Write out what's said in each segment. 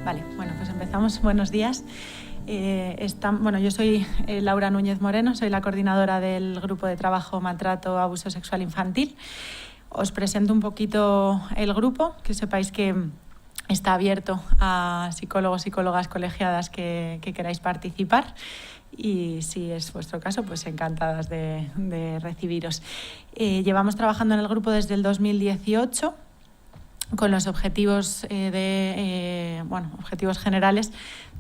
Vale, bueno, pues empezamos. Buenos días. Yo soy Laura Núñez Moreno, soy la coordinadora del Grupo de Trabajo Maltrato, Abuso Sexual Infantil. Os presento un poquito el grupo, que sepáis que está abierto a psicólogos, psicólogas colegiadas que queráis participar. Y si es vuestro caso, pues encantadas de recibiros. Llevamos trabajando en el grupo desde el 2018 con los objetivos objetivos generales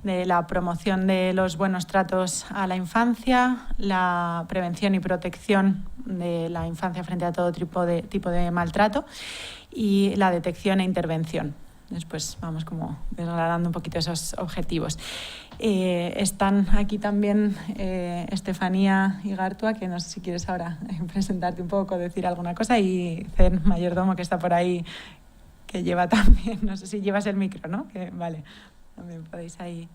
de la promoción de los buenos tratos a la infancia, la prevención y protección de la infancia frente a todo tipo de maltrato y la detección e intervención. Después vamos como desgranando un poquito esos objetivos. Están aquí también Estefanía Igartua, que no sé si quieres ahora presentarte un poco, decir alguna cosa, y Zen Mayordomo, que está por ahí, que lleva también, no sé si llevas el micro, ¿no? Vale, también podéis ahí.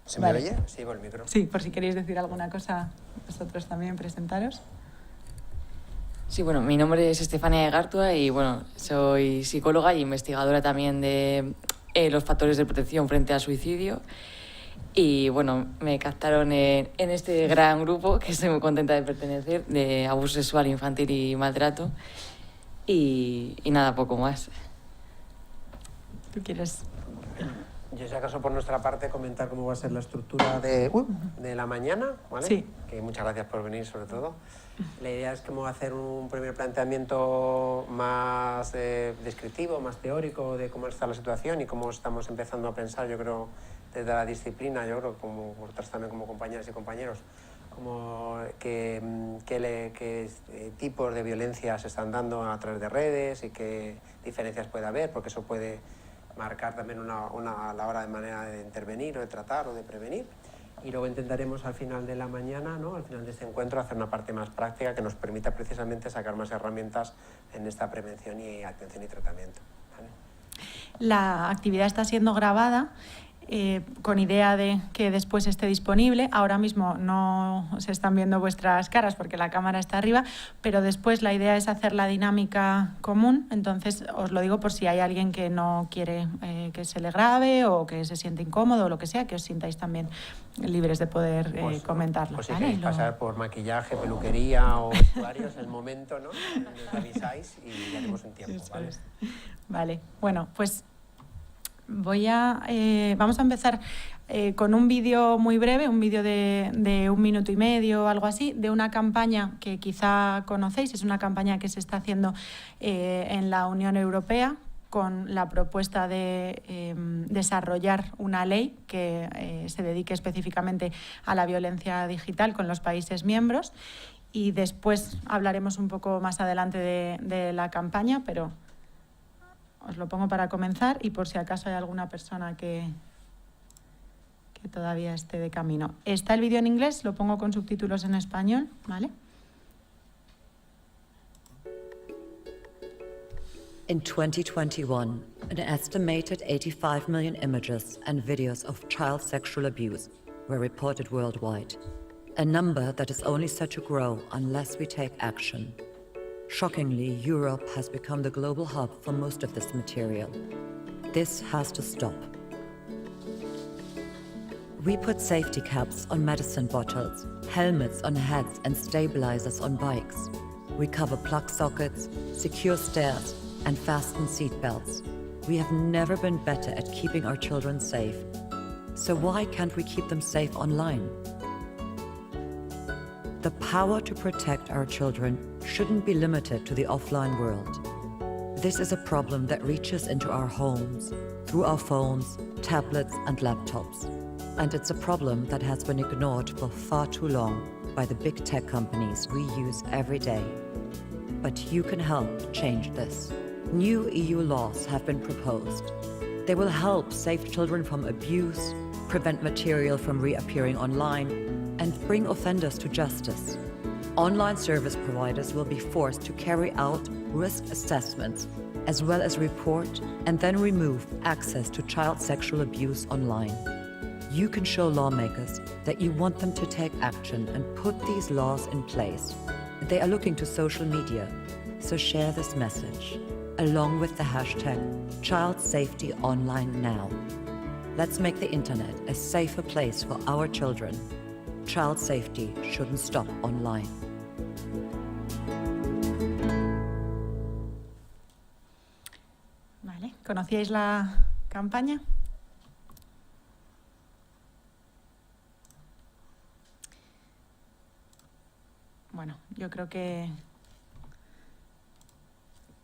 ¿Se me oye? Sí, llevo el micro. Sí, por si queréis decir alguna cosa, vosotros también presentaros. Sí, bueno, mi nombre es Estefanía Igartua y soy psicóloga y investigadora también de los factores de protección frente al suicidio. Y me captaron en este gran grupo, que estoy muy contenta de pertenecer, de abuso sexual infantil y maltrato. Y nada, poco más. ¿Tú quieres? Yo, si acaso, por nuestra parte, comentar cómo va a ser la estructura de la mañana, ¿vale? Sí. Que muchas gracias por venir, sobre todo. La idea es como hacer un primer planteamiento más descriptivo, más teórico de cómo está la situación y cómo estamos empezando a pensar, yo creo, desde la disciplina, yo creo, como vosotros también como compañeras y compañeros, como qué tipos de violencia se están dando a través de redes y qué diferencias puede haber, porque eso puede marcar también la hora de manera de intervenir o de tratar o de prevenir. Y luego intentaremos al final de la mañana, ¿no? Al final de este encuentro, hacer una parte más práctica que nos permita precisamente sacar más herramientas en esta prevención y atención y tratamiento, ¿vale? La actividad está siendo grabada con idea de que después esté disponible. Ahora mismo no se están viendo vuestras caras porque la cámara está arriba, pero después la idea es hacer la dinámica común. Entonces os lo digo por si hay alguien que no quiere que se le grabe o que se siente incómodo o lo que sea, que os sintáis también libres de poder comentarlo. Pues si ¿vale? queréis pasar por maquillaje, peluquería o vestuarios, es el momento, ¿no? Nos avisáis y ya tenemos un tiempo, ¿vale? Vale, bueno, pues vamos a empezar con un vídeo muy breve, un vídeo de 1 minuto y medio o algo así, de una campaña que quizá conocéis. Es una campaña que se está haciendo en la Unión Europea con la propuesta de desarrollar una ley que se dedique específicamente a la violencia digital con los países miembros. Y después hablaremos un poco más adelante de la campaña, pero os lo pongo para comenzar y por si acaso hay alguna persona que todavía esté de camino. Está el vídeo en inglés, lo pongo con subtítulos en español, ¿vale? In 2021, an estimated 85 million images and videos of child sexual abuse were reported worldwide, a number that is only set to grow unless we take action. Shockingly, Europe has become the global hub for most of this material. This has to stop. We put safety caps on medicine bottles, helmets on heads and stabilizers on bikes. We cover plug sockets, secure stairs, and fasten seat belts. We have never been better at keeping our children safe. So why can't we keep them safe online? The power to protect our children shouldn't be limited to the offline world. This is a problem that reaches into our homes, through our phones, tablets, and laptops. And it's a problem that has been ignored for far too long by the big tech companies we use every day. But you can help change this. New EU laws have been proposed. They will help save children from abuse, prevent material from reappearing online, and bring offenders to justice. Online service providers will be forced to carry out risk assessments as well as report and then remove access to child sexual abuse online. You can show lawmakers that you want them to take action and put these laws in place. They are looking to social media, so share this message, along with the hashtag #ChildSafetyOnlineNow. Let's make the internet a safer place for our children. Child safety shouldn't stop online. Vale, ¿conocíais la campaña? Bueno, yo creo que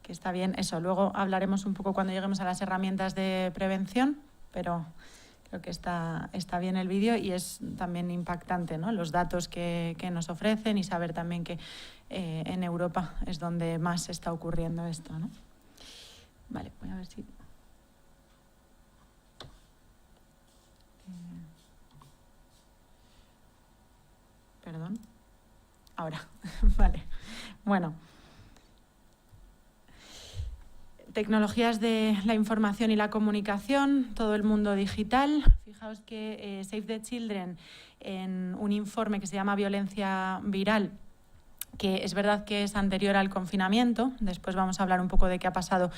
está bien eso. Luego hablaremos un poco cuando lleguemos a las herramientas de prevención, pero creo que está bien el vídeo y es también impactante, ¿no? Los datos que nos ofrecen y saber también que en Europa es donde más está ocurriendo esto, ¿no? Vale, voy a ver si... Perdón. Ahora, vale. Bueno. Tecnologías de la información y la comunicación, todo el mundo digital. Fijaos que Save the Children, en un informe que se llama Violencia Viral, que es verdad que es anterior al confinamiento, después vamos a hablar un poco de qué ha pasado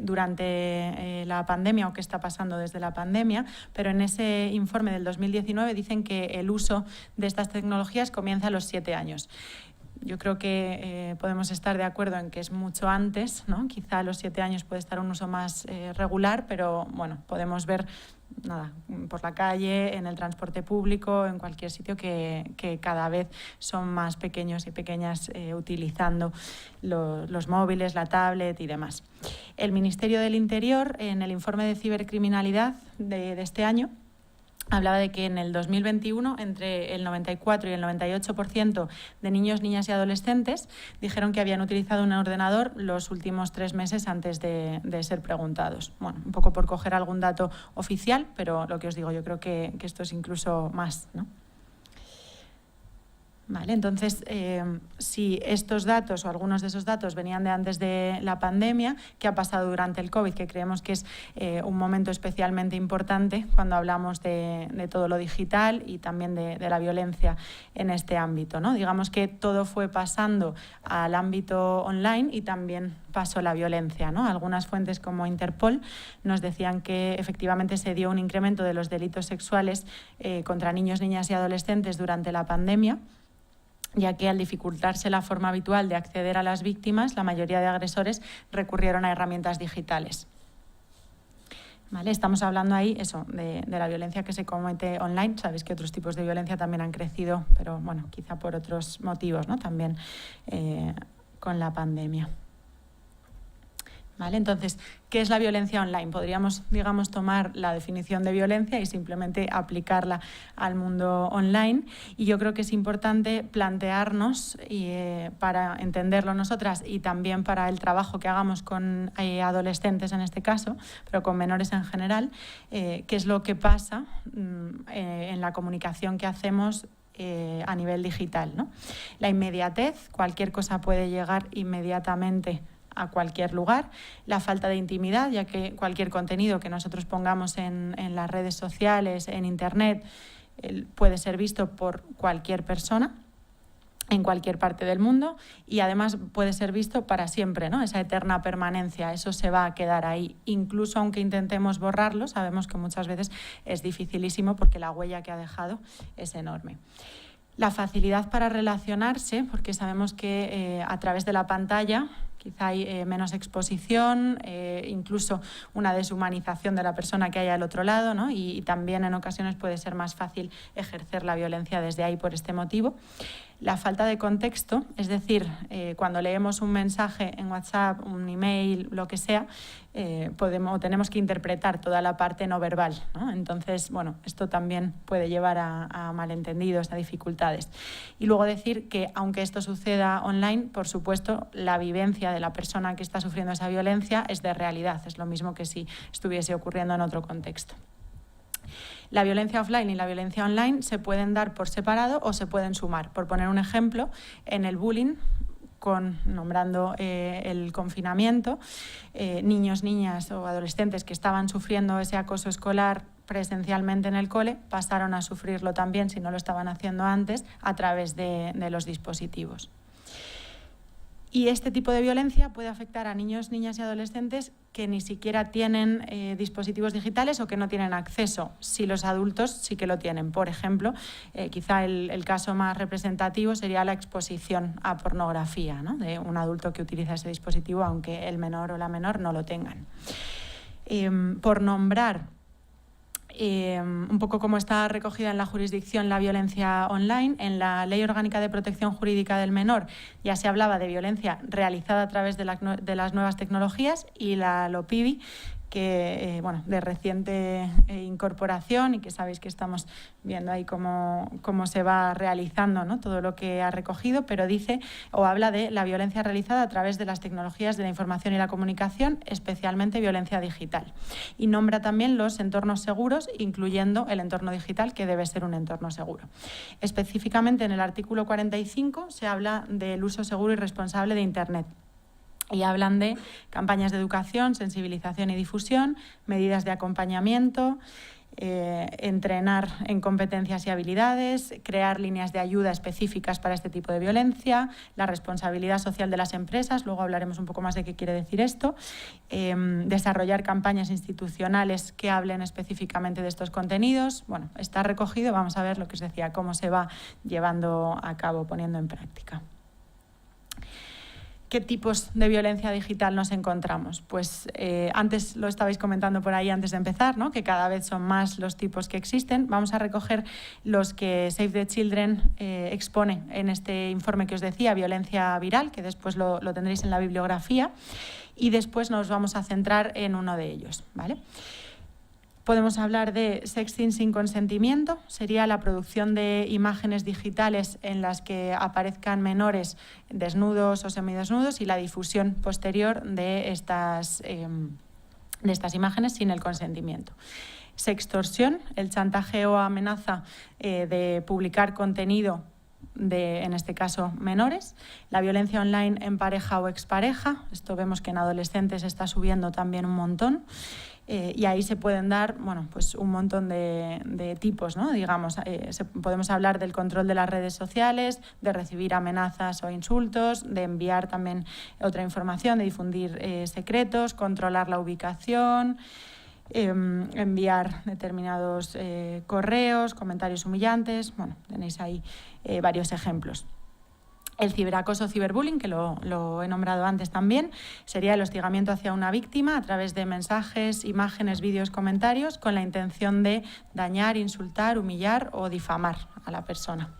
durante la pandemia o qué está pasando desde la pandemia, pero en ese informe del 2019 dicen que el uso de estas tecnologías comienza a los 7 años. Yo creo que podemos estar de acuerdo en que es mucho antes, ¿no? Quizá a los 7 años puede estar un uso más regular, pero bueno, podemos ver por la calle, en el transporte público, en cualquier sitio que cada vez son más pequeños y pequeñas utilizando los móviles, la tablet y demás. El Ministerio del Interior, en el informe de cibercriminalidad de este año, hablaba de que en el 2021 entre el 94 y el 98% de niños, niñas y adolescentes dijeron que habían utilizado un ordenador los últimos 3 meses antes de ser preguntados. Bueno, un poco por coger algún dato oficial, pero lo que os digo, yo creo que esto es incluso más, ¿no? Vale, entonces, si estos datos o algunos de esos datos venían de antes de la pandemia, ¿qué ha pasado durante el COVID? Que creemos que es un momento especialmente importante cuando hablamos de todo lo digital y también de la violencia en este ámbito, ¿no? Digamos que todo fue pasando al ámbito online y también pasó la violencia, ¿no? Algunas fuentes como Interpol nos decían que efectivamente se dio un incremento de los delitos sexuales contra niños, niñas y adolescentes durante la pandemia, ya que al dificultarse la forma habitual de acceder a las víctimas, la mayoría de agresores recurrieron a herramientas digitales. ¿Vale? Estamos hablando ahí de la violencia que se comete online. Sabéis que otros tipos de violencia también han crecido, pero bueno, quizá por otros motivos, ¿no? También con la pandemia. ¿Vale? Entonces, ¿qué es la violencia online? Podríamos, digamos, tomar la definición de violencia y simplemente aplicarla al mundo online. Y yo creo que es importante plantearnos, para entenderlo nosotras y también para el trabajo que hagamos con adolescentes en este caso, pero con menores en general, qué es lo que pasa en la comunicación que hacemos a nivel digital, ¿no? La inmediatez, cualquier cosa puede llegar inmediatamente a cualquier lugar, la falta de intimidad, ya que cualquier contenido que nosotros pongamos en las redes sociales, en Internet, puede ser visto por cualquier persona en cualquier parte del mundo y además puede ser visto para siempre, ¿no? Esa eterna permanencia, eso se va a quedar ahí. Incluso aunque intentemos borrarlo, sabemos que muchas veces es dificilísimo porque la huella que ha dejado es enorme. La facilidad para relacionarse, porque sabemos que a través de la pantalla quizá hay menos exposición, incluso una deshumanización de la persona que hay al otro lado, ¿no? Y también en ocasiones puede ser más fácil ejercer la violencia desde ahí por este motivo. La falta de contexto, es decir, cuando leemos un mensaje en WhatsApp, un email, lo que sea, tenemos que interpretar toda la parte no verbal, ¿no? Entonces, bueno, esto también puede llevar a malentendidos, a dificultades. Y luego decir que, aunque esto suceda online, por supuesto, la vivencia de la persona que está sufriendo esa violencia es de realidad, es lo mismo que si estuviese ocurriendo en otro contexto. La violencia offline y la violencia online se pueden dar por separado o se pueden sumar. Por poner un ejemplo, en el bullying, nombrando el confinamiento, niños, niñas o adolescentes que estaban sufriendo ese acoso escolar presencialmente en el cole pasaron a sufrirlo también, si no lo estaban haciendo antes, a través de los dispositivos. Y este tipo de violencia puede afectar a niños, niñas y adolescentes que ni siquiera tienen dispositivos digitales o que no tienen acceso, si los adultos sí que lo tienen. Por ejemplo, quizá el caso más representativo sería la exposición a pornografía, ¿no?, de un adulto que utiliza ese dispositivo, aunque el menor o la menor no lo tengan. Por nombrar un poco cómo está recogida en la jurisdicción la violencia online, en la Ley Orgánica de Protección Jurídica del Menor ya se hablaba de violencia realizada a través de las nuevas tecnologías, y la LOPIVI, que de reciente incorporación, y que sabéis que estamos viendo ahí cómo se va realizando, ¿no?, todo lo que ha recogido, pero dice o habla de la violencia realizada a través de las tecnologías de la información y la comunicación, especialmente violencia digital. Y nombra también los entornos seguros, incluyendo el entorno digital, que debe ser un entorno seguro. Específicamente en el artículo 45 se habla del uso seguro y responsable de Internet. Y hablan de campañas de educación, sensibilización y difusión, medidas de acompañamiento, entrenar en competencias y habilidades, crear líneas de ayuda específicas para este tipo de violencia, la responsabilidad social de las empresas, luego hablaremos un poco más de qué quiere decir esto, desarrollar campañas institucionales que hablen específicamente de estos contenidos. Bueno, está recogido, vamos a ver lo que os decía, cómo se va llevando a cabo, poniendo en práctica. ¿Qué tipos de violencia digital nos encontramos? Pues antes lo estabais comentando por ahí antes de empezar, ¿no?, que cada vez son más los tipos que existen. Vamos a recoger los que Save the Children expone en este informe que os decía, violencia viral, que después lo tendréis en la bibliografía, y después nos vamos a centrar en uno de ellos, ¿vale? Podemos hablar de sexting sin consentimiento, sería la producción de imágenes digitales en las que aparezcan menores desnudos o semidesnudos y la difusión posterior de estas imágenes sin el consentimiento. Sextorsión, el chantaje o amenaza de publicar contenido de, en este caso, menores. La violencia online en pareja o expareja, esto vemos que en adolescentes está subiendo también un montón. Y ahí se pueden dar pues un montón de tipos, ¿no? Digamos, podemos hablar del control de las redes sociales, de recibir amenazas o insultos, de enviar también otra información, de difundir secretos, controlar la ubicación, enviar determinados correos, comentarios humillantes. Bueno, tenéis ahí varios ejemplos. El ciberacoso o ciberbullying, que lo he nombrado antes también, sería el hostigamiento hacia una víctima a través de mensajes, imágenes, vídeos, comentarios, con la intención de dañar, insultar, humillar o difamar a la persona.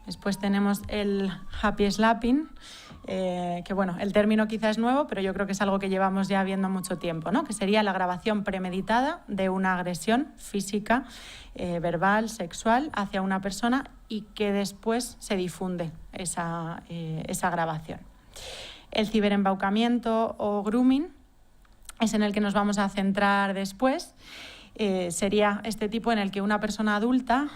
Después tenemos el happy slapping, que el término quizás es nuevo, pero yo creo que es algo que llevamos ya viendo mucho tiempo, ¿no?, que sería la grabación premeditada de una agresión física, verbal, sexual hacia una persona, y que después se difunde esa grabación. El ciberembaucamiento o grooming es en el que nos vamos a centrar después. Sería este tipo en el que una persona adulta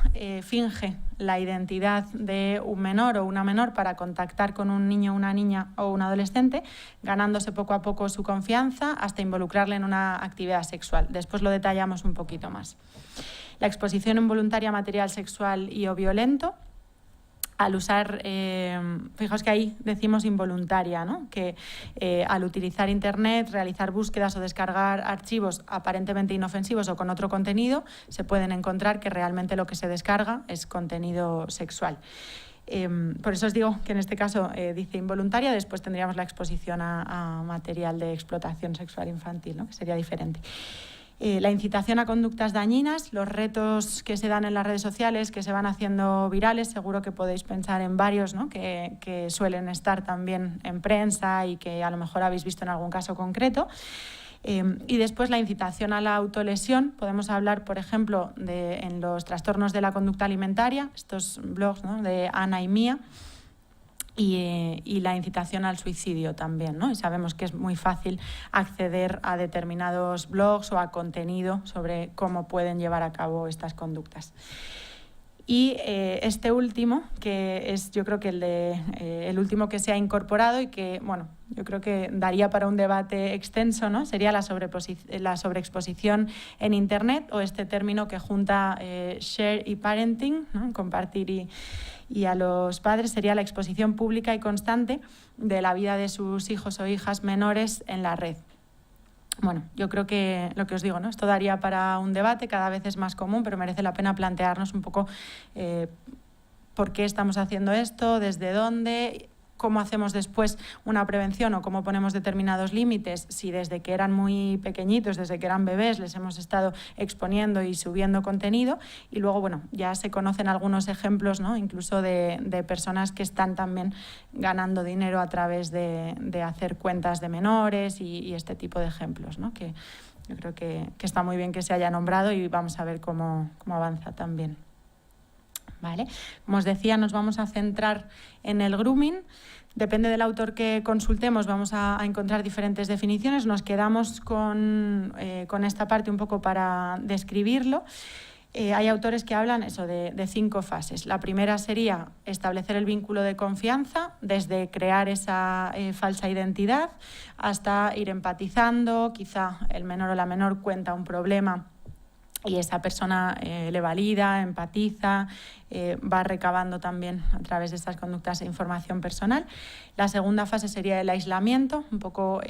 finge la identidad de un menor o una menor para contactar con un niño, una niña o un adolescente, ganándose poco a poco su confianza hasta involucrarle en una actividad sexual. Después lo detallamos un poquito más. La exposición involuntaria a material sexual y o violento, al usar, fijaos que ahí decimos involuntaria, ¿no?, que al utilizar Internet, realizar búsquedas o descargar archivos aparentemente inofensivos o con otro contenido, se pueden encontrar que realmente lo que se descarga es contenido sexual. Por eso os digo que en este caso dice involuntaria, después tendríamos la exposición a material de explotación sexual infantil, ¿no?, que sería diferente. La incitación a conductas dañinas, los retos que se dan en las redes sociales, que se van haciendo virales, seguro que podéis pensar en varios, ¿no?, que suelen estar también en prensa y que a lo mejor habéis visto en algún caso concreto. Y después la incitación a la autolesión, podemos hablar, por ejemplo, en los trastornos de la conducta alimentaria, estos blogs, ¿no?, de Ana y Mía, y la incitación al suicidio también, ¿no? Y sabemos que es muy fácil acceder a determinados blogs o a contenido sobre cómo pueden llevar a cabo estas conductas. Y este último, que es yo creo que el último que se ha incorporado y que, bueno, yo creo que daría para un debate extenso, ¿no? Sería la sobreexposición en Internet, o este término que junta share y parenting, ¿no? Compartir y a los padres, sería la exposición pública y constante de la vida de sus hijos o hijas menores en la red. Bueno, yo creo que lo que os digo, ¿no? Esto daría para un debate, cada vez es más común, pero merece la pena plantearnos un poco por qué estamos haciendo esto, desde dónde, cómo hacemos después una prevención o cómo ponemos determinados límites, si desde que eran muy pequeñitos, desde que eran bebés, les hemos estado exponiendo y subiendo contenido. Y luego, bueno, ya se conocen algunos ejemplos, ¿no? Incluso de personas que están también ganando dinero a través de hacer cuentas de menores y este tipo de ejemplos, ¿no? Que yo creo que está muy bien que se haya nombrado y vamos a ver cómo avanza también. ¿Vale? Como os decía, nos vamos a centrar en el grooming. Depende del autor que consultemos, vamos a encontrar diferentes definiciones. Nos quedamos con esta parte un poco para describirlo. Hay autores que hablan de 5 fases. La primera sería establecer el vínculo de confianza, desde crear esa falsa identidad hasta ir empatizando. Quizá el menor o la menor cuenta un problema y esa persona le valida, empatiza, va recabando también a través de estas conductas información personal. La segunda fase sería el aislamiento, un poco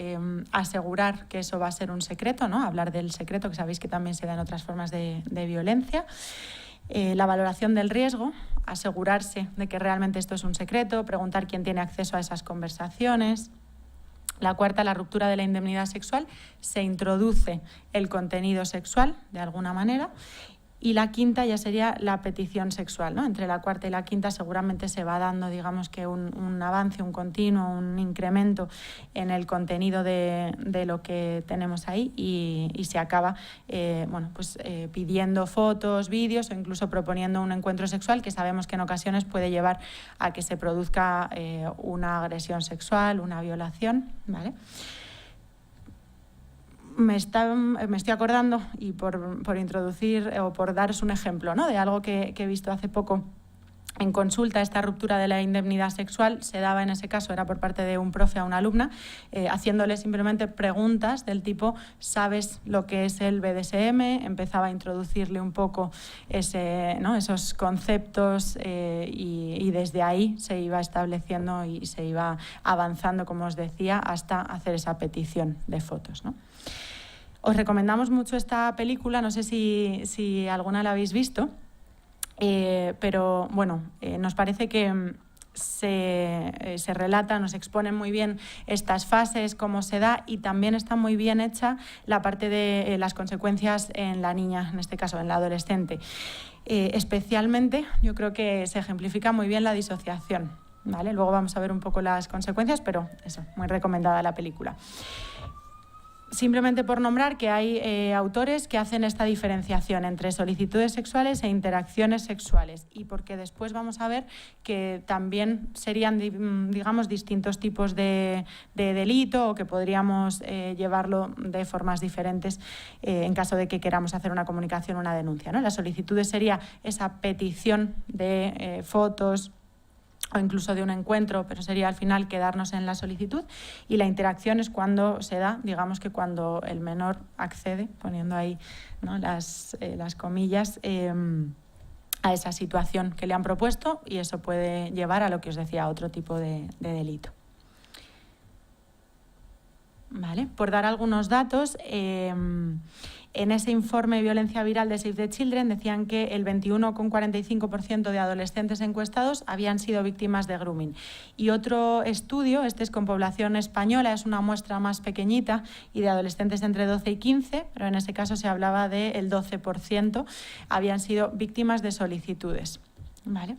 asegurar que eso va a ser un secreto, ¿no? Hablar del secreto, que sabéis que también se da en otras formas de violencia. La valoración del riesgo, asegurarse de que realmente esto es un secreto, preguntar quién tiene acceso a esas conversaciones. La cuarta, la ruptura de la indemnidad sexual, se introduce el contenido sexual de alguna manera. Y la quinta ya sería la petición sexual, ¿no? Entre la cuarta y la quinta seguramente se va dando, digamos que un avance, un continuo, un incremento en el contenido de lo que tenemos ahí y se acaba pidiendo fotos, vídeos o incluso proponiendo un encuentro sexual que sabemos que en ocasiones puede llevar a que se produzca una agresión sexual, una violación, ¿vale? Me estoy acordando, y por introducir o por daros un ejemplo, ¿no? De algo que he visto hace poco en consulta. Esta ruptura de la indemnidad sexual se daba en ese caso, era por parte de un profe a una alumna, haciéndole simplemente preguntas del tipo ¿sabes lo que es el BDSM? Empezaba a introducirle un poco esos conceptos y desde ahí se iba estableciendo y se iba avanzando, como os decía, hasta hacer esa petición de fotos, ¿no? Os recomendamos mucho esta película, no sé si alguna la habéis visto, pero bueno, nos parece que se relata, nos exponen muy bien estas fases, cómo se da, y también está muy bien hecha la parte de las consecuencias en la niña, en este caso en la adolescente. Especialmente yo creo que se ejemplifica muy bien la disociación, ¿vale? Luego vamos a ver un poco las consecuencias, pero eso, muy recomendada la película. Simplemente por nombrar que hay autores que hacen esta diferenciación entre solicitudes sexuales e interacciones sexuales, y porque después vamos a ver que también serían, digamos, distintos tipos de delito, o que podríamos llevarlo de formas diferentes en caso de que queramos hacer una comunicación o una denuncia, ¿no? Las solicitudes sería esa petición de fotos o incluso de un encuentro, pero sería al final quedarnos en la solicitud, y la interacción es cuando se da, digamos que cuando el menor accede, poniendo ahí, ¿no?, las comillas, a esa situación que le han propuesto, y eso puede llevar a lo que os decía, a otro tipo de delito. ¿Vale? Por dar algunos datos, en ese informe de violencia viral de Save the Children decían que el 21,45% de adolescentes encuestados habían sido víctimas de grooming. Y otro estudio, este es con población española, es una muestra más pequeñita y de adolescentes entre 12 y 15, pero en ese caso se hablaba del 12% habían sido víctimas de solicitudes, ¿vale?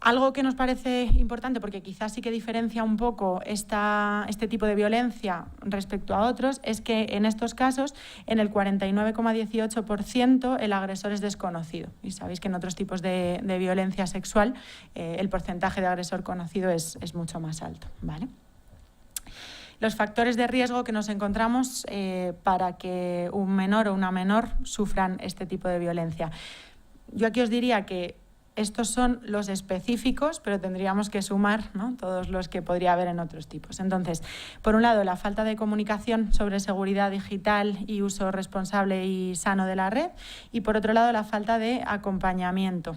Algo que nos parece importante, porque quizás sí que diferencia un poco este tipo de violencia respecto a otros, es que en estos casos, en el 49,18%, el agresor es desconocido. Y sabéis que en otros tipos de violencia sexual el porcentaje de agresor conocido es mucho más alto, ¿vale? Los factores de riesgo que nos encontramos para que un menor o una menor sufran este tipo de violencia. Yo aquí os diría que estos son los específicos, pero tendríamos que sumar, ¿no?, todos los que podría haber en otros tipos. Entonces, por un lado, la falta de comunicación sobre seguridad digital y uso responsable y sano de la red, y por otro lado, la falta de acompañamiento.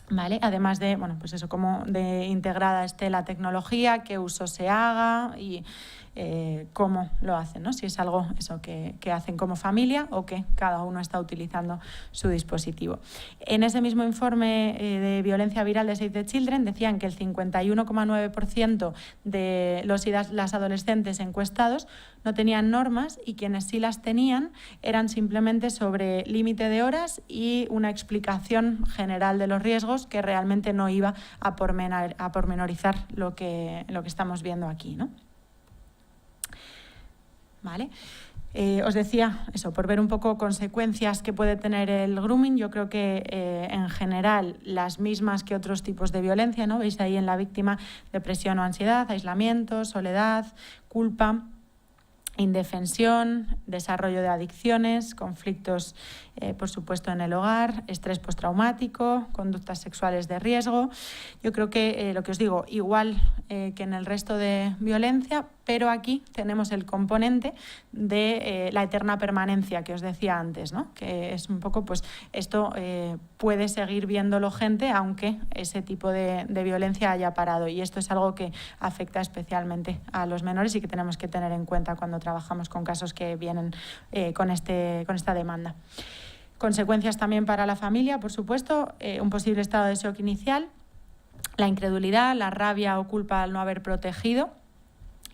¿Vale? Además de, bueno, pues eso, cómo de integrada esté la tecnología, qué uso se haga y cómo lo hacen, ¿no? Si es algo eso que hacen como familia o que cada uno está utilizando su dispositivo. En ese mismo informe de violencia viral de Save the Children decían que el 51,9% de los y las adolescentes encuestados no tenían normas, y quienes sí las tenían eran simplemente sobre límite de horas y una explicación general de los riesgos que realmente no iba a pormenorizar lo que estamos viendo aquí, ¿no? ¿Vale? Os decía eso, por ver un poco consecuencias que puede tener el grooming. Yo creo que en general las mismas que otros tipos de violencia, ¿no? Veis ahí en la víctima depresión o ansiedad, aislamiento, soledad, culpa, indefensión, desarrollo de adicciones, conflictos, por supuesto, en el hogar, estrés postraumático, conductas sexuales de riesgo. Yo creo que, lo que os digo, igual que en el resto de violencia, pero aquí tenemos el componente de la eterna permanencia que os decía antes, ¿no? Que es un poco, pues, esto puede seguir viéndolo gente aunque ese tipo de violencia haya parado, y esto es algo que afecta especialmente a los menores y que tenemos que tener en cuenta cuando trabajamos con casos que vienen con esta demanda. Consecuencias también para la familia, por supuesto, un posible estado de shock inicial, la incredulidad, la rabia o culpa al no haber protegido,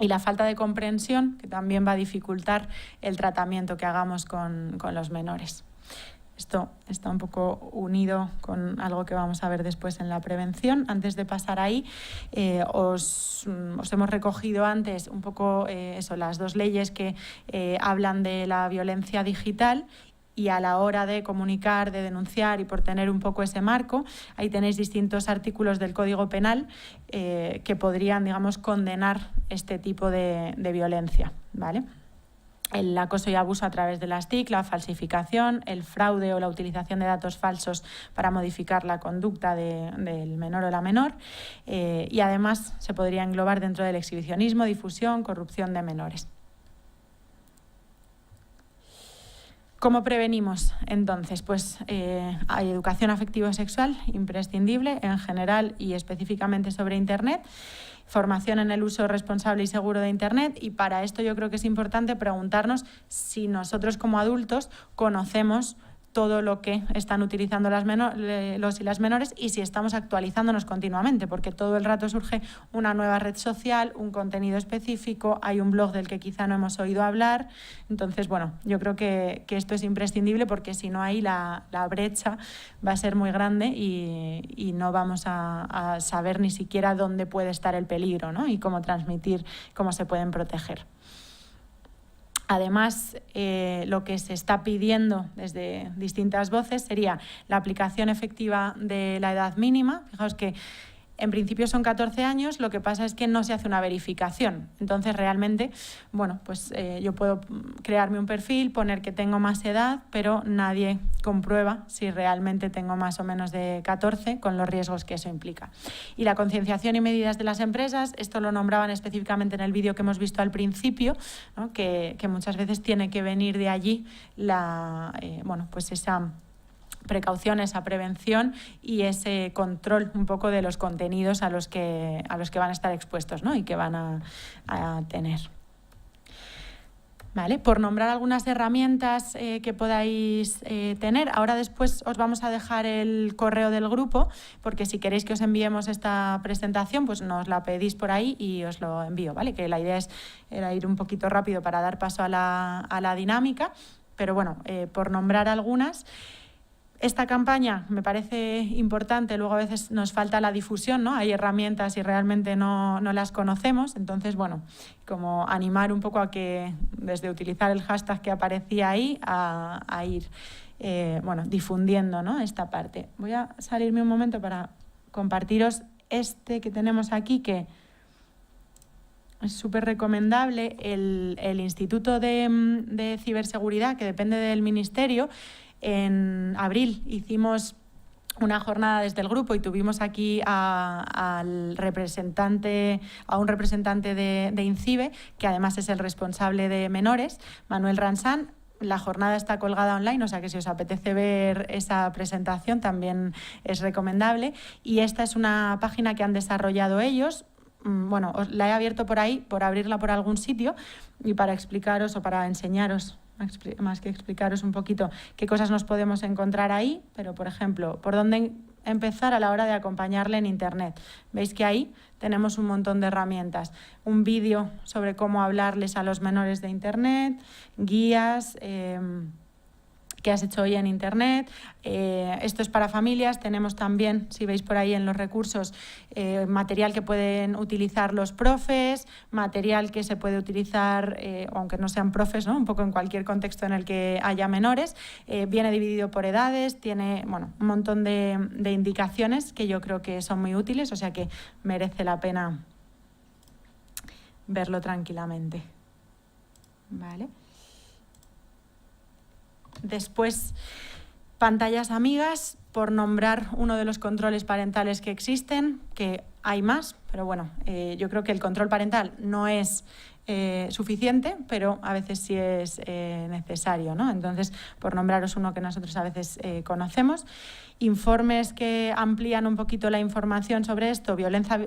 y la falta de comprensión, que también va a dificultar el tratamiento que hagamos con los menores. Esto está un poco unido con algo que vamos a ver después en la prevención. Antes de pasar ahí, os hemos recogido antes un poco las dos leyes que hablan de la violencia digital, y a la hora de comunicar, de denunciar, y por tener un poco ese marco, ahí tenéis distintos artículos del Código Penal que podrían, digamos, condenar este tipo de violencia, ¿vale? El acoso y abuso a través de las TIC, la falsificación, el fraude o la utilización de datos falsos para modificar la conducta del menor o la menor, y además se podría englobar dentro del exhibicionismo, difusión, corrupción de menores. ¿Cómo prevenimos? Entonces, pues hay educación afectivo-sexual imprescindible en general y específicamente sobre Internet, formación en el uso responsable y seguro de Internet, y para esto yo creo que es importante preguntarnos si nosotros como adultos conocemos todo lo que están utilizando los y las menores, y si estamos actualizándonos continuamente, porque todo el rato surge una nueva red social, un contenido específico, hay un blog del que quizá no hemos oído hablar. Entonces, bueno, yo creo que esto es imprescindible, porque si no, ahí la brecha va a ser muy grande y no vamos a saber ni siquiera dónde puede estar el peligro, ¿no? Y cómo transmitir, cómo se pueden proteger. Además, lo que se está pidiendo desde distintas voces sería la aplicación efectiva de la edad mínima. Fijaos que en principio son 14 años, lo que pasa es que no se hace una verificación. Entonces, realmente, bueno, pues yo puedo crearme un perfil, poner que tengo más edad, pero nadie comprueba si realmente tengo más o menos de 14, con los riesgos que eso implica. Y la concienciación y medidas de las empresas, esto lo nombraban específicamente en el vídeo que hemos visto al principio, ¿no? que muchas veces tiene que venir de allí pues esa precaución, esa prevención y ese control un poco de los contenidos a los que van a estar expuestos, ¿no? Y que van a tener. ¿Vale? Por nombrar algunas herramientas que podáis tener. Ahora después os vamos a dejar el correo del grupo, porque si queréis que os enviemos esta presentación, pues nos la pedís por ahí y os lo envío, ¿vale? Que la idea era ir un poquito rápido para dar paso a la dinámica, pero bueno, por nombrar algunas. Esta campaña me parece importante, luego a veces nos falta la difusión, ¿no? Hay herramientas y realmente no las conocemos, entonces, bueno, como animar un poco a que desde utilizar el hashtag que aparecía ahí a ir difundiendo, ¿no? Esta parte. Voy a salirme un momento para compartiros este que tenemos aquí, que es súper recomendable, el Instituto de Ciberseguridad, que depende del Ministerio. En abril hicimos una jornada desde el grupo y tuvimos aquí a un representante de INCIBE, que además es el responsable de menores, Manuel Ransán. La jornada está colgada online, o sea que si os apetece ver esa presentación también es recomendable. Y esta es una página que han desarrollado ellos. Bueno, la he abierto por ahí, por abrirla por algún sitio y para explicaros o para enseñaros, más que explicaros un poquito qué cosas nos podemos encontrar ahí, pero por ejemplo, por dónde empezar a la hora de acompañarle en Internet. Veis que ahí tenemos un montón de herramientas, un vídeo sobre cómo hablarles a los menores de Internet, guías, qué has hecho hoy en Internet. Esto es para familias. Tenemos también, si veis por ahí en los recursos, material que pueden utilizar los profes, material que se puede utilizar, aunque no sean profes, ¿no? Un poco en cualquier contexto en el que haya menores. Viene dividido por edades, tiene un montón de indicaciones que yo creo que son muy útiles, o sea que merece la pena verlo tranquilamente. ¿Vale? Después, pantallas amigas, por nombrar uno de los controles parentales que existen, que hay más, pero bueno, yo creo que el control parental no es suficiente, pero a veces sí es necesario, ¿no? Entonces, por nombraros uno que nosotros a veces conocemos. Informes que amplían un poquito la información sobre esto, violencia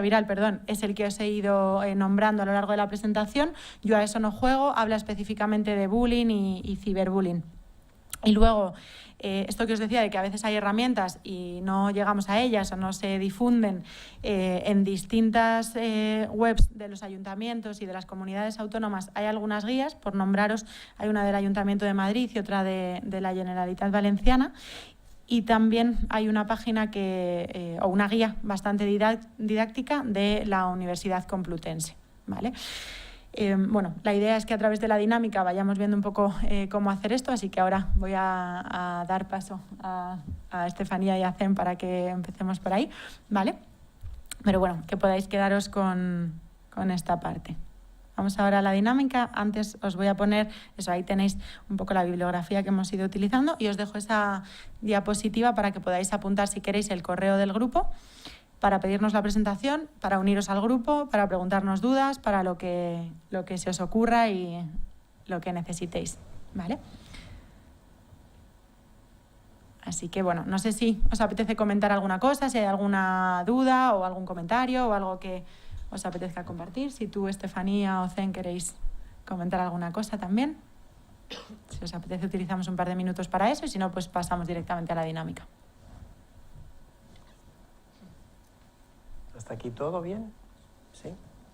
viral, es el que os he ido nombrando a lo largo de la presentación. Yo a eso no juego, habla específicamente de bullying y ciberbullying. Y luego, esto que os decía de que a veces hay herramientas y no llegamos a ellas o no se difunden en distintas webs de los ayuntamientos y de las comunidades autónomas, hay algunas guías, por nombraros, hay una del Ayuntamiento de Madrid y otra de la Generalitat Valenciana. Y también hay una página o una guía bastante didáctica de la Universidad Complutense, ¿vale? La idea es que a través de la dinámica vayamos viendo un poco cómo hacer esto, así que ahora voy a dar paso a Estefanía y a Zen para que empecemos por ahí, ¿vale? Pero bueno, que podáis quedaros con esta parte. Vamos ahora a la dinámica. Antes os voy a poner, ahí tenéis un poco la bibliografía que hemos ido utilizando y os dejo esa diapositiva para que podáis apuntar si queréis el correo del grupo, para pedirnos la presentación, para uniros al grupo, para preguntarnos dudas, para lo que se os ocurra y lo que necesitéis, ¿vale? Así que, bueno, no sé si os apetece comentar alguna cosa, si hay alguna duda o algún comentario o algo que os apetezca compartir. Si tú, Estefanía o Zen, queréis comentar alguna cosa también. Si os apetece, utilizamos un par de minutos para eso y si no, pues pasamos directamente a la dinámica. ¿Hasta aquí todo bien? ¿Sí?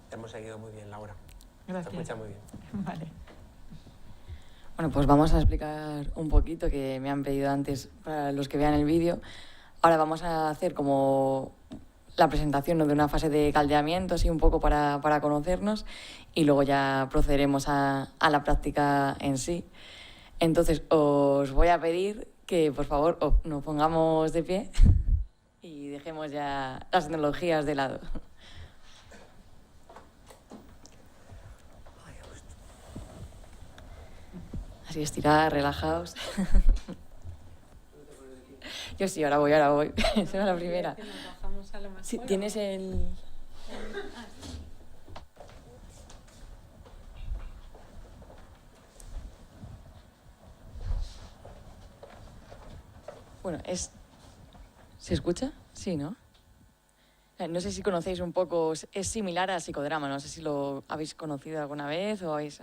Te hemos seguido muy bien, Laura. Gracias. Se escucha muy bien. Vale. Bueno, pues vamos a explicar un poquito, que me han pedido antes para los que vean el vídeo. Ahora vamos a hacer como la presentación, ¿no?, de una fase de caldeamiento, así un poco para conocernos, y luego ya procederemos a la práctica en sí. Entonces, os voy a pedir que, por favor, nos pongamos de pie y dejemos ya las tecnologías de lado. Así, estirad, relajaos. Yo sí, ahora voy. Será la primera. Sí, tienes el... Bueno, ¿se escucha? Sí, ¿no? No sé si conocéis un poco, es similar a psicodrama, no sé si lo habéis conocido alguna vez o habéis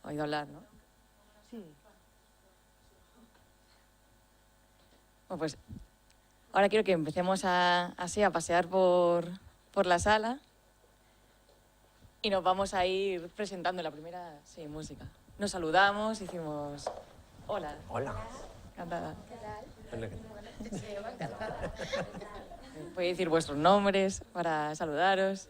oído hablar, ¿no? Sí. Bueno, pues ahora quiero que empecemos así a pasear por la sala y nos vamos a ir presentando la primera, música. Nos saludamos, hicimos hola. Hola. Encantada. ¿Qué tal? Encantada. Podéis decir vuestros nombres para saludaros.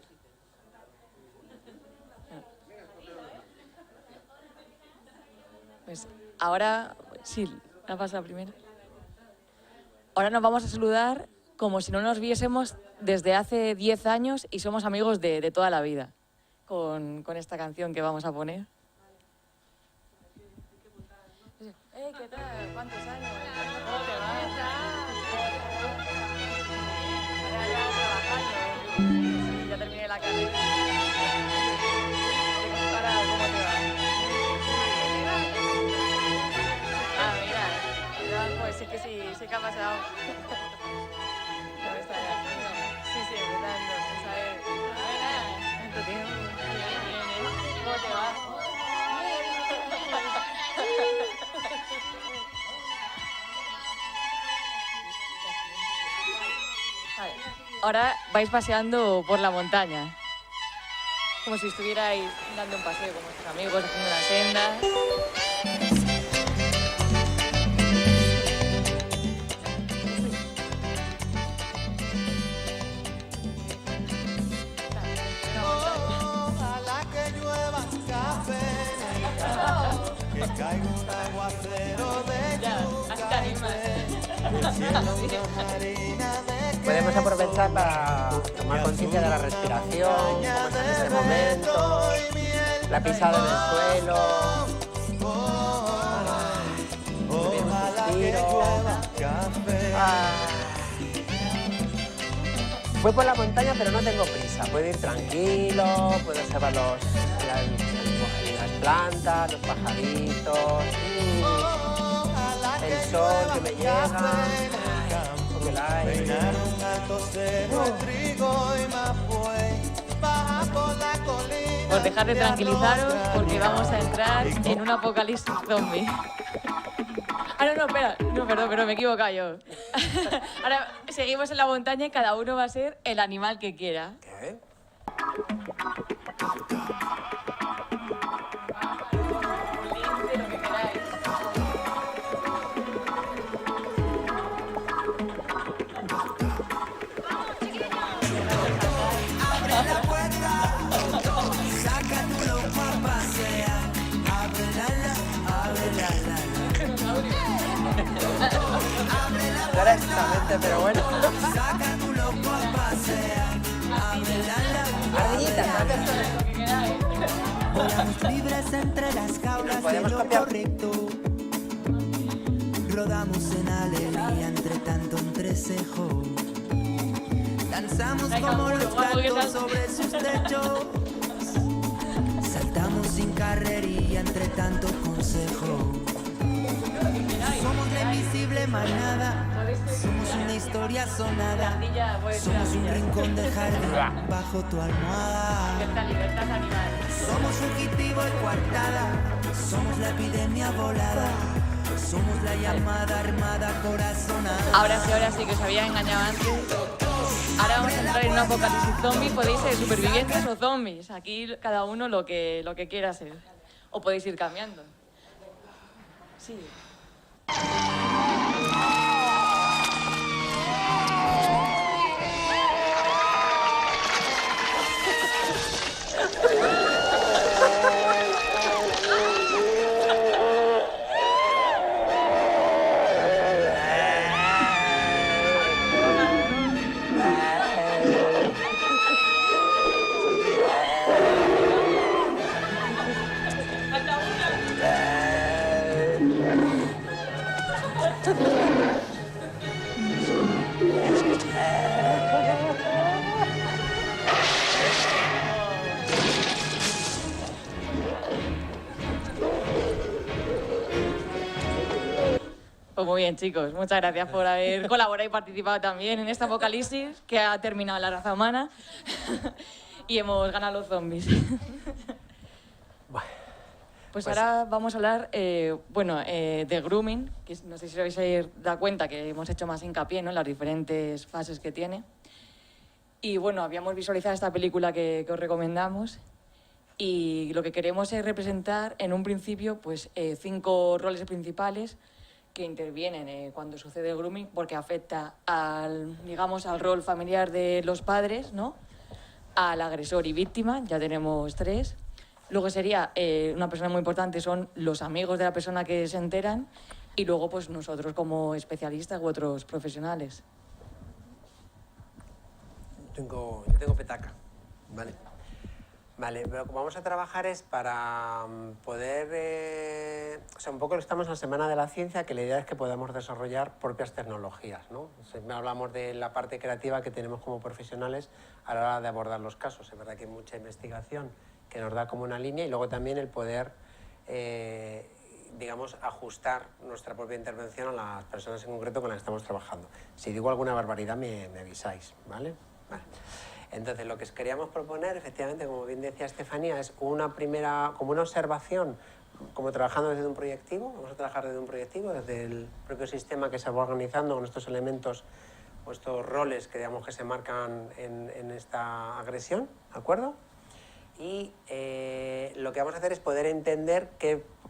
Pues ahora, sí, la pasada primero. Ahora nos vamos a saludar como si no nos viésemos desde hace 10 años y somos amigos de toda la vida, con esta canción que vamos a poner. ¿Qué tal? ¿Cuántos años? ¿Cómo te va? ahora vais paseando por la montaña. Como si estuvierais dando un paseo con vuestros amigos, haciendo una senda. Ojalá que llueva café, que caiga un aguacero de Podemos aprovechar para tomar conciencia de la respiración, cómo está en este momento, la pisada en el suelo. Voy por la montaña, pero no tengo prisa. Puedo ir tranquilo, puedo observar las plantas, los pajaritos, el sol que me llega, el aire. Pues dejad de tranquilizaros porque vamos a entrar en un apocalipsis zombie. Ah, no, espera. No, perdón, me he equivocado yo. Ahora seguimos en la montaña y cada uno va a ser el animal que quiera. ¿Qué? Lo que queráis. Exactamente, pero bueno. Ardillitas, Volamos libres entre las jaulas de lo correcto. Rodamos en alegría entre tanto entrecejo. Danzamos como los gatos sobre sus techos. Saltamos sin carrería entre tanto consejo. Somos la invisible manada. Somos una historia sonada. Somos un rincón de jardín bajo tu almohada. Libertad animal. Somos fugitivo y coartada. Somos la epidemia volada. Somos la llamada armada corazonada. Ahora sí que os había engañado antes. Ahora vamos a entrar en un apocalipsis zombie. Podéis ser supervivientes o zombies. Aquí cada uno lo que quiera ser. O podéis ir cambiando. Sí. Pues muy bien, chicos. Muchas gracias por haber colaborado y participado también en este apocalipsis que ha terminado la raza humana y hemos ganado los zombies. Pues ahora vamos a hablar de grooming, que no sé si os habéis dado cuenta que hemos hecho más hincapié, ¿no?, en las diferentes fases que tiene. Y bueno, habíamos visualizado esta película que os recomendamos y lo que queremos es representar en un principio pues 5 roles principales que intervienen cuando sucede el grooming, porque afecta al rol familiar de los padres, ¿no?, al agresor y víctima, ya tenemos 3. Luego sería una persona muy importante, son los amigos de la persona que se enteran, y luego pues nosotros como especialistas u otros profesionales. Yo tengo petaca, ¿vale? Vale, lo que vamos a trabajar es para poder... un poco estamos en la Semana de la Ciencia, que la idea es que podamos desarrollar propias tecnologías, ¿no? Siempre hablamos de la parte creativa que tenemos como profesionales a la hora de abordar los casos. Es verdad que hay mucha investigación que nos da como una línea y luego también el poder, ajustar nuestra propia intervención a las personas en concreto con las que estamos trabajando. Si digo alguna barbaridad me avisáis, ¿vale? Vale. Entonces, lo que queríamos proponer, efectivamente, como bien decía Estefanía, es una primera, como una observación, como trabajando desde un proyectivo. Vamos a trabajar desde un proyectivo, desde el propio sistema que se va organizando con estos elementos o estos roles que digamos que se marcan en esta agresión, ¿de acuerdo? Y lo que vamos a hacer es poder entender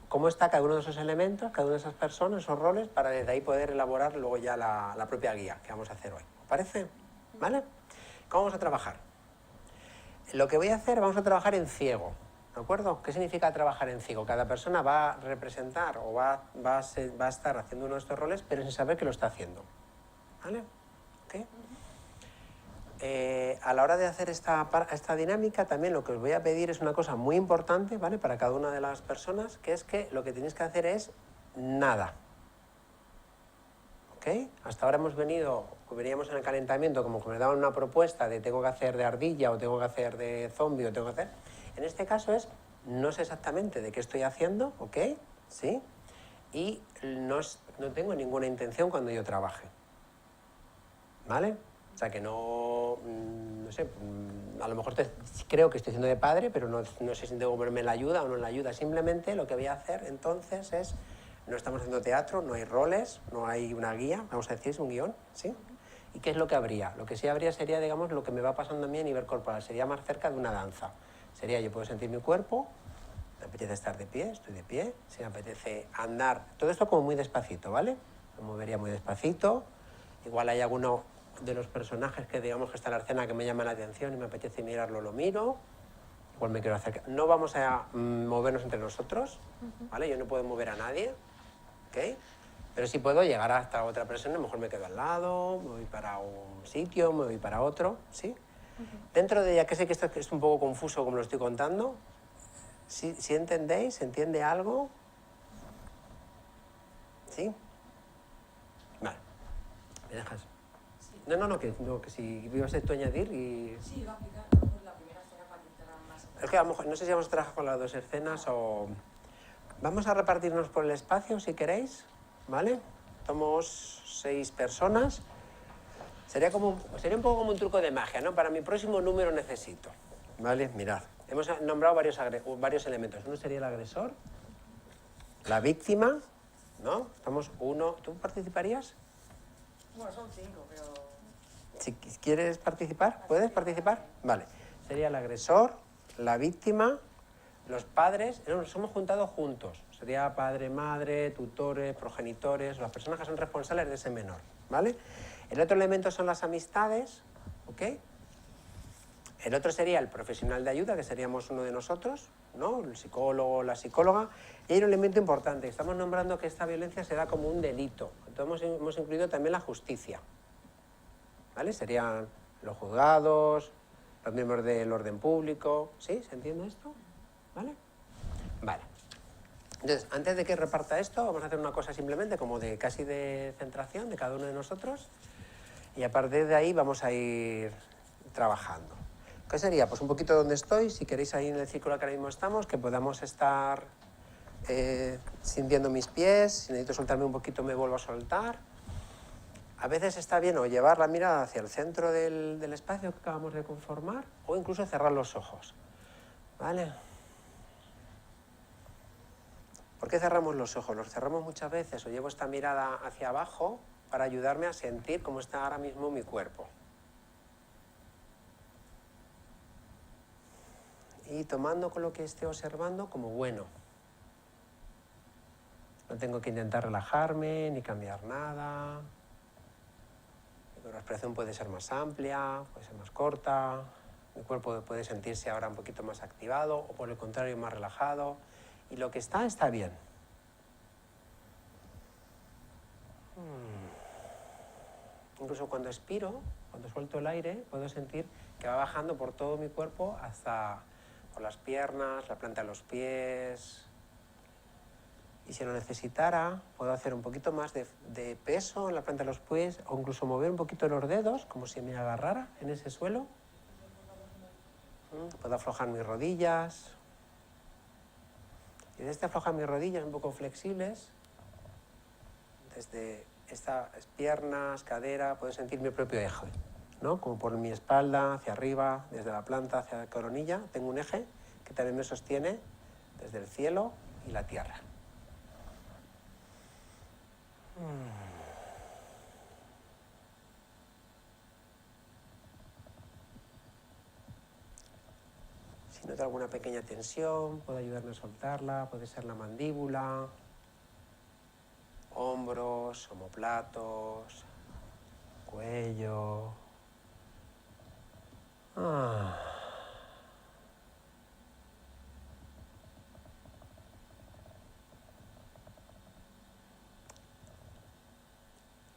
cómo está cada uno de esos elementos, cada una de esas personas, esos roles, para desde ahí poder elaborar luego ya la propia guía que vamos a hacer hoy. ¿Os parece? ¿Vale? ¿Cómo vamos a trabajar? Lo que voy a hacer, vamos a trabajar en ciego, ¿de acuerdo? ¿Qué significa trabajar en ciego? Cada persona va a representar o va a estar haciendo uno de estos roles, pero sin saber que lo está haciendo. ¿Vale? ¿Okay? A la hora de hacer esta dinámica, también lo que os voy a pedir es una cosa muy importante, ¿vale? Para cada una de las personas, que es que lo que tenéis que hacer es nada. ¿Ok? Hasta ahora veníamos en el calentamiento como que me daban una propuesta de tengo que hacer de ardilla o tengo que hacer de zombie o tengo que hacer... En este caso no sé exactamente de qué estoy haciendo, ¿ok? ¿Sí? Y no tengo ninguna intención cuando yo trabaje. ¿Vale? O sea que no sé, a lo mejor creo que estoy haciendo de padre, pero no sé si tengo que ponerme la ayuda o no la ayuda. Simplemente lo que voy a hacer entonces es, no estamos haciendo teatro, no hay roles, no hay una guía, vamos a decir, es un guión, ¿sí? ¿Y qué es lo que habría? Lo que sí habría sería, digamos, lo que me va pasando a mí a nivel corporal, sería más cerca de una danza. Sería, yo puedo sentir mi cuerpo, me apetece estar de pie, estoy de pie, si me apetece andar, todo esto como muy despacito, ¿vale? Me movería muy despacito, igual hay alguno de los personajes que digamos que está en la escena que me llama la atención y me apetece mirarlo, lo miro, igual me quiero acercar. No vamos a movernos entre nosotros, ¿vale? Yo no puedo mover a nadie, ¿ok? Pero sí puedo llegar hasta otra persona, a lo mejor me quedo al lado, me voy para un sitio, me voy para otro, ¿sí? Dentro de, ya que sé que esto es un poco confuso como lo estoy contando, ¿sí entendéis? ¿Se entiende algo? ¿Sí? Vale. ¿Me dejas? No, que si ibas a tú añadir y... Sí, va a aplicar a lo mejor la primera escena para que entrara más. Es que a lo mejor, no sé si vamos a trabajar con las dos escenas o... Vamos a repartirnos por el espacio, si queréis, ¿vale? Somos 6 personas. Sería un poco como un truco de magia, ¿no? Para mi próximo número necesito, ¿vale? Mirad, hemos nombrado varios elementos. Uno sería el agresor, la víctima, ¿no? Estamos uno... ¿Tú participarías? Bueno, son 5, pero... Si quieres participar, ¿puedes participar? Vale. Sería el agresor, la víctima, los padres, nos hemos juntado juntos. Sería padre, madre, tutores, progenitores, las personas que son responsables de ese menor, ¿vale? El otro elemento son las amistades, ¿ok? El otro sería el profesional de ayuda, que seríamos uno de nosotros, ¿no? El psicólogo, la psicóloga. Y hay un elemento importante, estamos nombrando que esta violencia se da como un delito. Entonces hemos incluido también la justicia, ¿vale? Serían los juzgados, los miembros del orden público, ¿sí? ¿Se entiende esto? ¿Vale? Vale. Entonces, antes de que reparta esto, vamos a hacer una cosa simplemente como de casi de centración de cada uno de nosotros y a partir de ahí vamos a ir trabajando. ¿Qué sería? Pues un poquito donde estoy, si queréis ahí en el círculo que ahora mismo estamos, que podamos estar sintiendo mis pies, si necesito soltarme un poquito me vuelvo a soltar. A veces está bien o llevar la mirada hacia el centro del espacio que acabamos de conformar o incluso cerrar los ojos, ¿vale? ¿Por qué cerramos los ojos? Los cerramos muchas veces o llevo esta mirada hacia abajo para ayudarme a sentir cómo está ahora mismo mi cuerpo. Y tomando con lo que esté observando como bueno. No tengo que intentar relajarme ni cambiar nada. La respiración puede ser más amplia, puede ser más corta. Mi cuerpo puede sentirse ahora un poquito más activado o por el contrario más relajado. Y lo que está bien. Incluso cuando expiro, cuando suelto el aire, puedo sentir que va bajando por todo mi cuerpo hasta por las piernas, la planta de los pies. Y si lo necesitara, puedo hacer un poquito más de peso en la planta de los pies o incluso mover un poquito los dedos, como si me agarrara en ese suelo. Puedo aflojar mis rodillas. Y desde aflojar mis rodillas un poco flexibles, desde estas piernas, cadera, puedo sentir mi propio eje, ¿no? Como por mi espalda, hacia arriba, desde la planta hacia la coronilla. Tengo un eje que también me sostiene desde el cielo y la tierra. Si noto alguna pequeña tensión, puede ayudarme a soltarla, puede ser la mandíbula, hombros, omóplatos, cuello.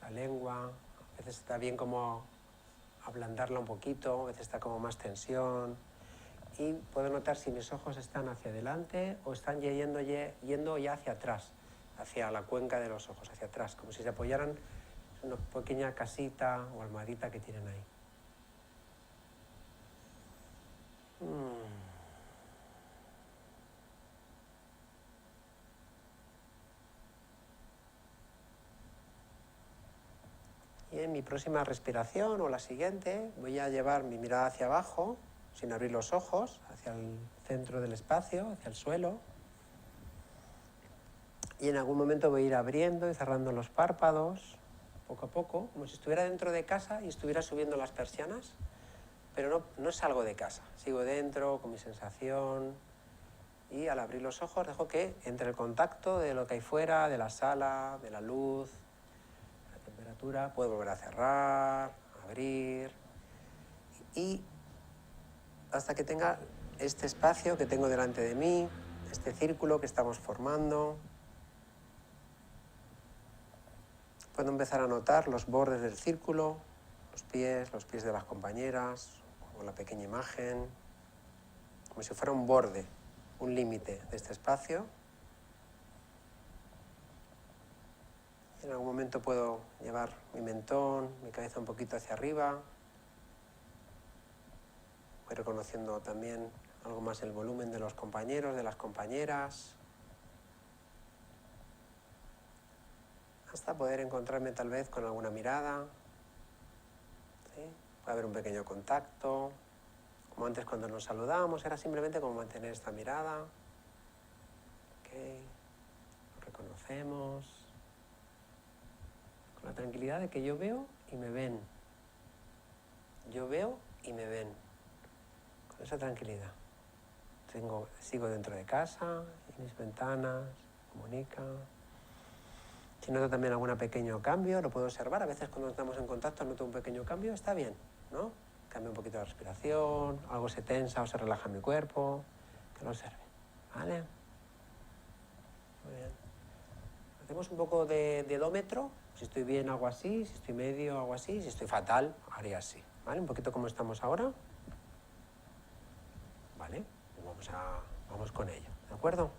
La lengua, a veces está bien como ablandarla un poquito, a veces está como más tensión. Y puedo notar si mis ojos están hacia adelante o están yendo ya hacia atrás, hacia la cuenca de los ojos, hacia atrás, como si se apoyaran en una pequeña casita o almohadita que tienen ahí. Y en mi próxima respiración o la siguiente voy a llevar mi mirada hacia abajo, sin abrir los ojos, hacia el centro del espacio, hacia el suelo. Y en algún momento voy a ir abriendo y cerrando los párpados, poco a poco, como si estuviera dentro de casa y estuviera subiendo las persianas, pero no salgo de casa, sigo dentro con mi sensación y al abrir los ojos dejo que entre el contacto de lo que hay fuera, de la sala, de la luz, la temperatura, puedo volver a cerrar, abrir y hasta que tenga este espacio que tengo delante de mí, este círculo que estamos formando. Puedo empezar a notar los bordes del círculo, los pies de las compañeras, o la pequeña imagen, como si fuera un borde, un límite de este espacio. Y en algún momento puedo llevar mi mentón, mi cabeza un poquito hacia arriba. Voy reconociendo también algo más el volumen de los compañeros, de las compañeras, hasta poder encontrarme tal vez con alguna mirada. ¿Sí? Puede haber un pequeño contacto, como antes cuando nos saludábamos, era simplemente como mantener esta mirada. Lo reconocemos, con la tranquilidad de que yo veo y me ven. Yo veo y me ven. Con esa tranquilidad. Sigo dentro de casa, y mis ventanas comunican. Si noto también algún pequeño cambio, lo puedo observar. A veces cuando estamos en contacto noto un pequeño cambio, está bien, ¿no? Cambia un poquito la respiración, algo se tensa o se relaja en mi cuerpo, que lo observe, ¿vale? Muy bien. Hacemos un poco de dedómetro. Si estoy bien hago así, si estoy medio hago así, si estoy fatal haría así, ¿vale? Un poquito como estamos ahora. ¿Vale? Vamos con ello, ¿de acuerdo?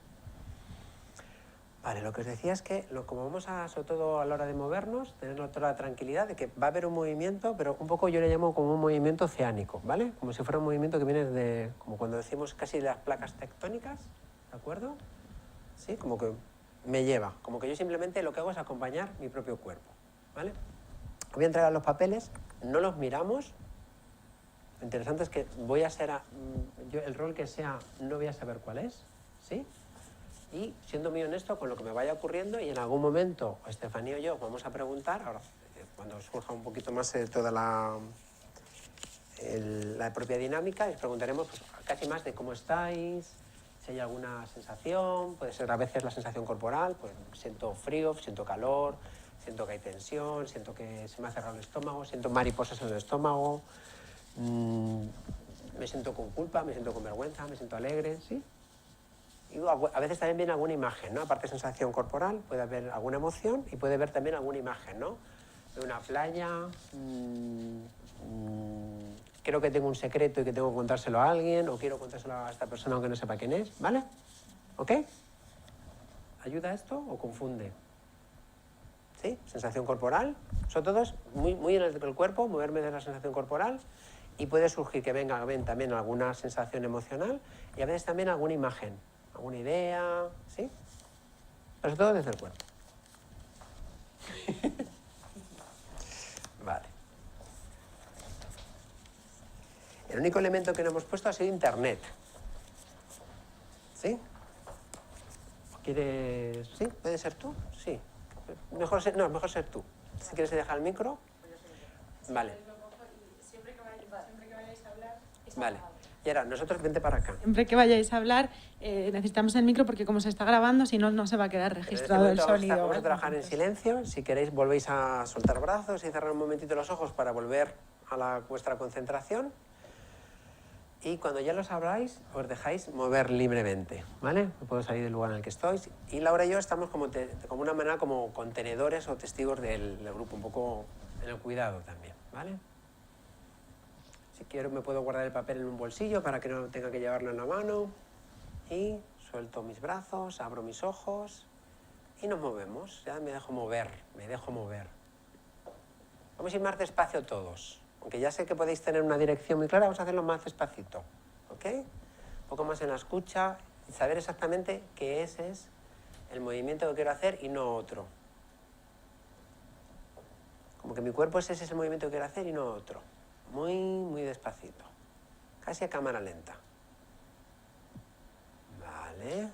Vale, lo que os decía es que, como vamos a, sobre todo a la hora de movernos, tener toda la tranquilidad de que va a haber un movimiento, pero un poco yo le llamo como un movimiento oceánico, ¿vale? Como si fuera un movimiento que viene como cuando decimos casi las placas tectónicas, ¿de acuerdo? Sí, como que me lleva, como que yo simplemente lo que hago es acompañar mi propio cuerpo, ¿vale? Voy a entregar los papeles, no los miramos. Lo interesante es que voy a ser, yo el rol que sea, no voy a saber cuál es, ¿sí? Y siendo muy honesto con lo que me vaya ocurriendo y en algún momento Estefanía o yo vamos a preguntar, ahora cuando surja un poquito más toda la propia dinámica, les preguntaremos pues, casi más de cómo estáis, si hay alguna sensación, puede ser a veces la sensación corporal, pues siento frío, siento calor, siento que hay tensión, siento que se me ha cerrado el estómago, siento mariposas en el estómago, me siento con culpa, me siento con vergüenza, me siento alegre, ¿sí? Y a veces también viene alguna imagen, ¿no? Aparte de sensación corporal, puede haber alguna emoción y puede haber también alguna imagen, ¿no? De una playa, creo que tengo un secreto y que tengo que contárselo a alguien, o quiero contárselo a esta persona aunque no sepa quién es, ¿vale? ¿Ok? ¿Ayuda esto o confunde? ¿Sí? Sensación corporal, sobre todo es muy en el cuerpo, moverme de la sensación corporal. Y puede surgir que venga también alguna sensación emocional y a veces también alguna imagen, alguna idea, ¿sí? Pero sobre todo desde el cuerpo. Vale. El único elemento que no hemos puesto ha sido Internet. ¿Sí? ¿Quieres...? ¿Sí? ¿Puede ser tú? Sí. Mejor ser tú. Si quieres dejar el micro. Vale. Vale. Yera, nosotros vente para acá. Siempre que vayáis a hablar, necesitamos el micro porque como se está grabando, si no, no se va a quedar En este registrado el momento sonido. vamos a trabajar en silencio. Si queréis, volvéis a soltar brazos y cerrar un momentito los ojos para volver a vuestra concentración. Y cuando ya los habláis, os dejáis mover libremente, ¿vale? No puedo salir del lugar en el que estoy. Y Laura y yo estamos como una manera como contenedores o testigos del grupo, un poco en el cuidado también, ¿vale? Si quiero me puedo guardar el papel en un bolsillo para que no tenga que llevarlo en la mano. Y suelto mis brazos, abro mis ojos y nos movemos. Ya me dejo mover, me dejo mover. Vamos a ir más despacio todos. Aunque ya sé que podéis tener una dirección muy clara, vamos a hacerlo más despacito. ¿Ok? Un poco más en la escucha y saber exactamente que ese es el movimiento que quiero hacer y no otro. Como que mi cuerpo ese es el movimiento que quiero hacer y no otro. Muy, muy despacito. Casi a cámara lenta. Vale.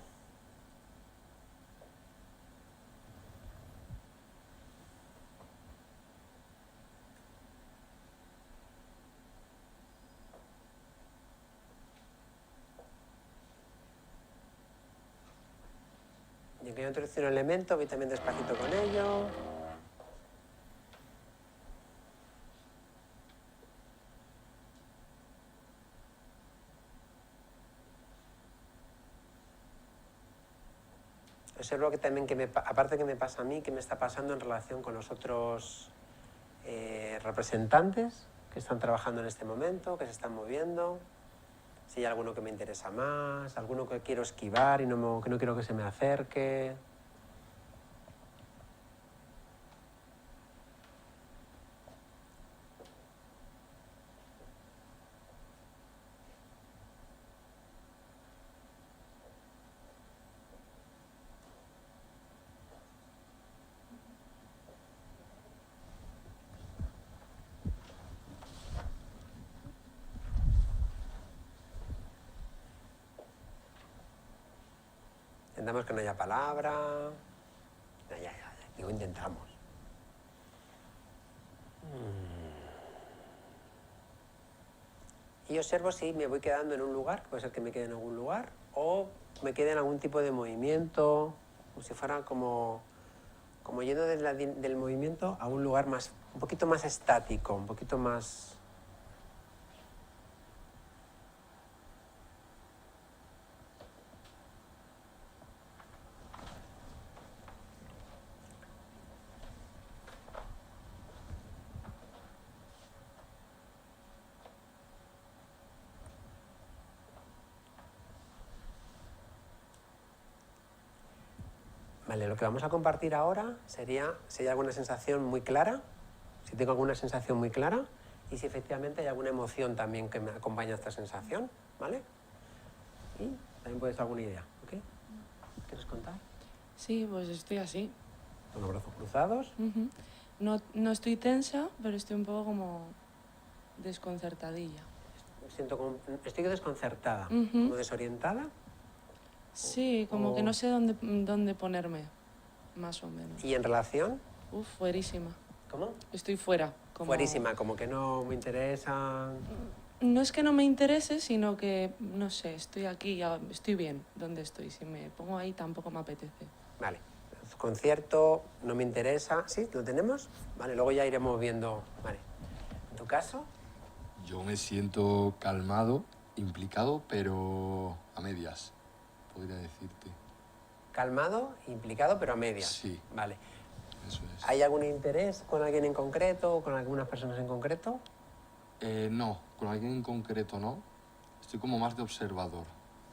Y aunque yo introducción un elemento, voy también despacito con ello. Observo que también, aparte que me pasa a mí, que me está pasando en relación con los otros representantes que están trabajando en este momento, que se están moviendo. Si hay alguno que me interesa más, alguno que quiero esquivar y que no quiero que se me acerque. Intentamos que no haya palabra. Ya. Digo, intentamos. Y observo si me voy quedando en un lugar, puede ser que me quede en algún lugar, o me quede en algún tipo de movimiento, como si fuera como yendo del movimiento a un lugar más, un poquito más estático, un poquito más... Vale, lo que vamos a compartir ahora sería si hay alguna sensación muy clara, si tengo alguna sensación muy clara y si efectivamente hay alguna emoción también que me acompaña a esta sensación, ¿vale? Y también puedes dar alguna idea, ¿ok? ¿Quieres contar? Sí, pues estoy así. Con los brazos cruzados. No estoy tensa, pero estoy un poco como desconcertadilla. Estoy desconcertada, como desorientada. Sí, como que no sé dónde ponerme, más o menos. ¿Y en relación? Fuerísima. ¿Cómo? Estoy fuera. Fuerísima, como que no me interesa... No es que no me interese, sino que, no sé, estoy aquí, ya estoy bien donde estoy. Si me pongo ahí tampoco me apetece. Vale. Concierto, no me interesa. ¿Sí? ¿Lo tenemos? Vale, luego ya iremos viendo... Vale. ¿En tu caso? Yo me siento calmado, implicado, pero a medias, podría decirte. Calmado, implicado, pero a medias. Sí. Vale. Eso es. ¿Hay algún interés con alguien en concreto o con algunas personas en concreto? No, con alguien en concreto no. Estoy como más de observador,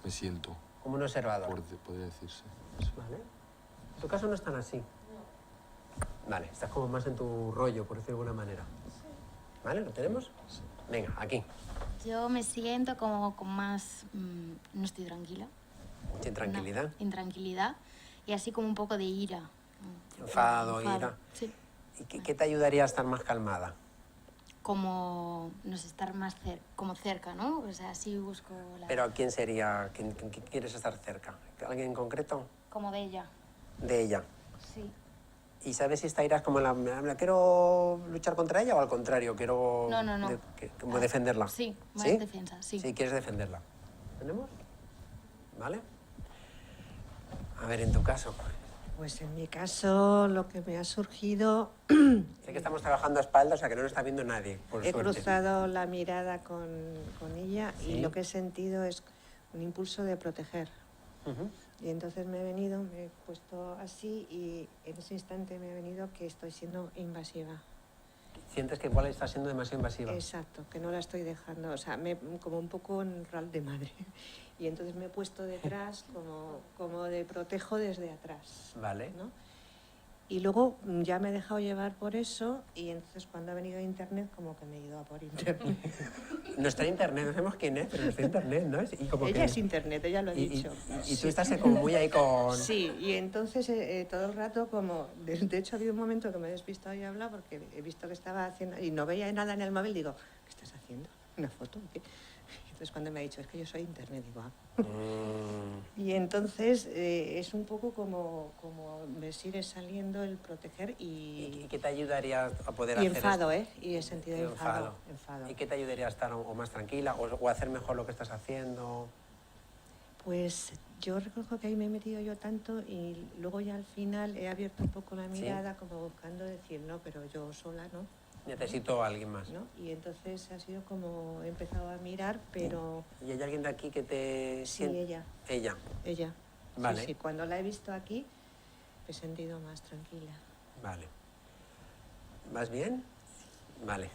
me siento. Como un observador. Podría decirse. Vale. En tu caso no están así. Vale, estás como más en tu rollo, por decirlo de alguna manera. ¿Vale? ¿Lo tenemos? Sí. Venga, aquí. Yo me siento como con más... no estoy tranquila. Mucha intranquilidad. No, intranquilidad y así como un poco de ira. Enfado, ira. Sí. ¿Y qué te ayudaría a estar más calmada? Como, no sé, estar más como cerca, ¿no? O sea, sí busco la... ¿Pero a quién sería? ¿Quién quieres estar cerca? ¿Alguien en concreto? Como de ella. De ella. Sí. ¿Y sabes si irás como quiero luchar contra ella o al contrario, quiero No. como defenderla? Sí, más ¿Sí? defensa, sí. Sí, quieres defenderla. ¿Tenemos? ¿Vale? A ver, en tu caso. Pues en mi caso lo que me ha surgido, Sé que estamos trabajando a espaldas, o sea que no nos está viendo nadie, por he suerte. cruzado la mirada con ella Sí. y lo que he sentido es un impulso de proteger. Ujú. Y entonces me he venido, me he puesto así y en ese instante me ha venido que estoy siendo invasiva. Sientes que igual está siendo demasiado invasiva. Exacto, que no la estoy dejando, o sea, como un poco en rol de madre. Y entonces me he puesto detrás como de protejo desde atrás. Vale. ¿No? Y luego ya me he dejado llevar por eso y entonces cuando ha venido internet como que me he ido a por internet. No está en internet, no sabemos quién es, pero está en internet, ¿no? Y como Ella que... es internet, ella lo ha dicho. Y tú estás como muy ahí con... Sí, y entonces todo el rato como... De hecho ha habido un momento que me he despistado y he hablado porque he visto que estaba haciendo... Y no veía nada en el móvil, digo, ¿qué estás haciendo? ¿Una foto? ¿Qué? Entonces cuando me ha dicho, es que yo soy internet, digo, Y entonces es un poco como me sigue saliendo el proteger ¿Y qué te ayudaría a poder y hacer enfado, esto? Y he sentido enfado. ¿Y qué te ayudaría a estar o más tranquila o a hacer mejor lo que estás haciendo? Pues yo reconozco que ahí me he metido yo tanto y luego ya al final he abierto un poco la mirada como buscando decir, no, pero yo sola, ¿no? Necesito a alguien más. ¿No? Y entonces ha sido como he empezado a mirar, pero... ¿Y hay alguien de aquí que te Sí, ella. Ella. Vale. Sí, cuando la he visto aquí me he sentido más tranquila. Vale. ¿Vas bien? Vale.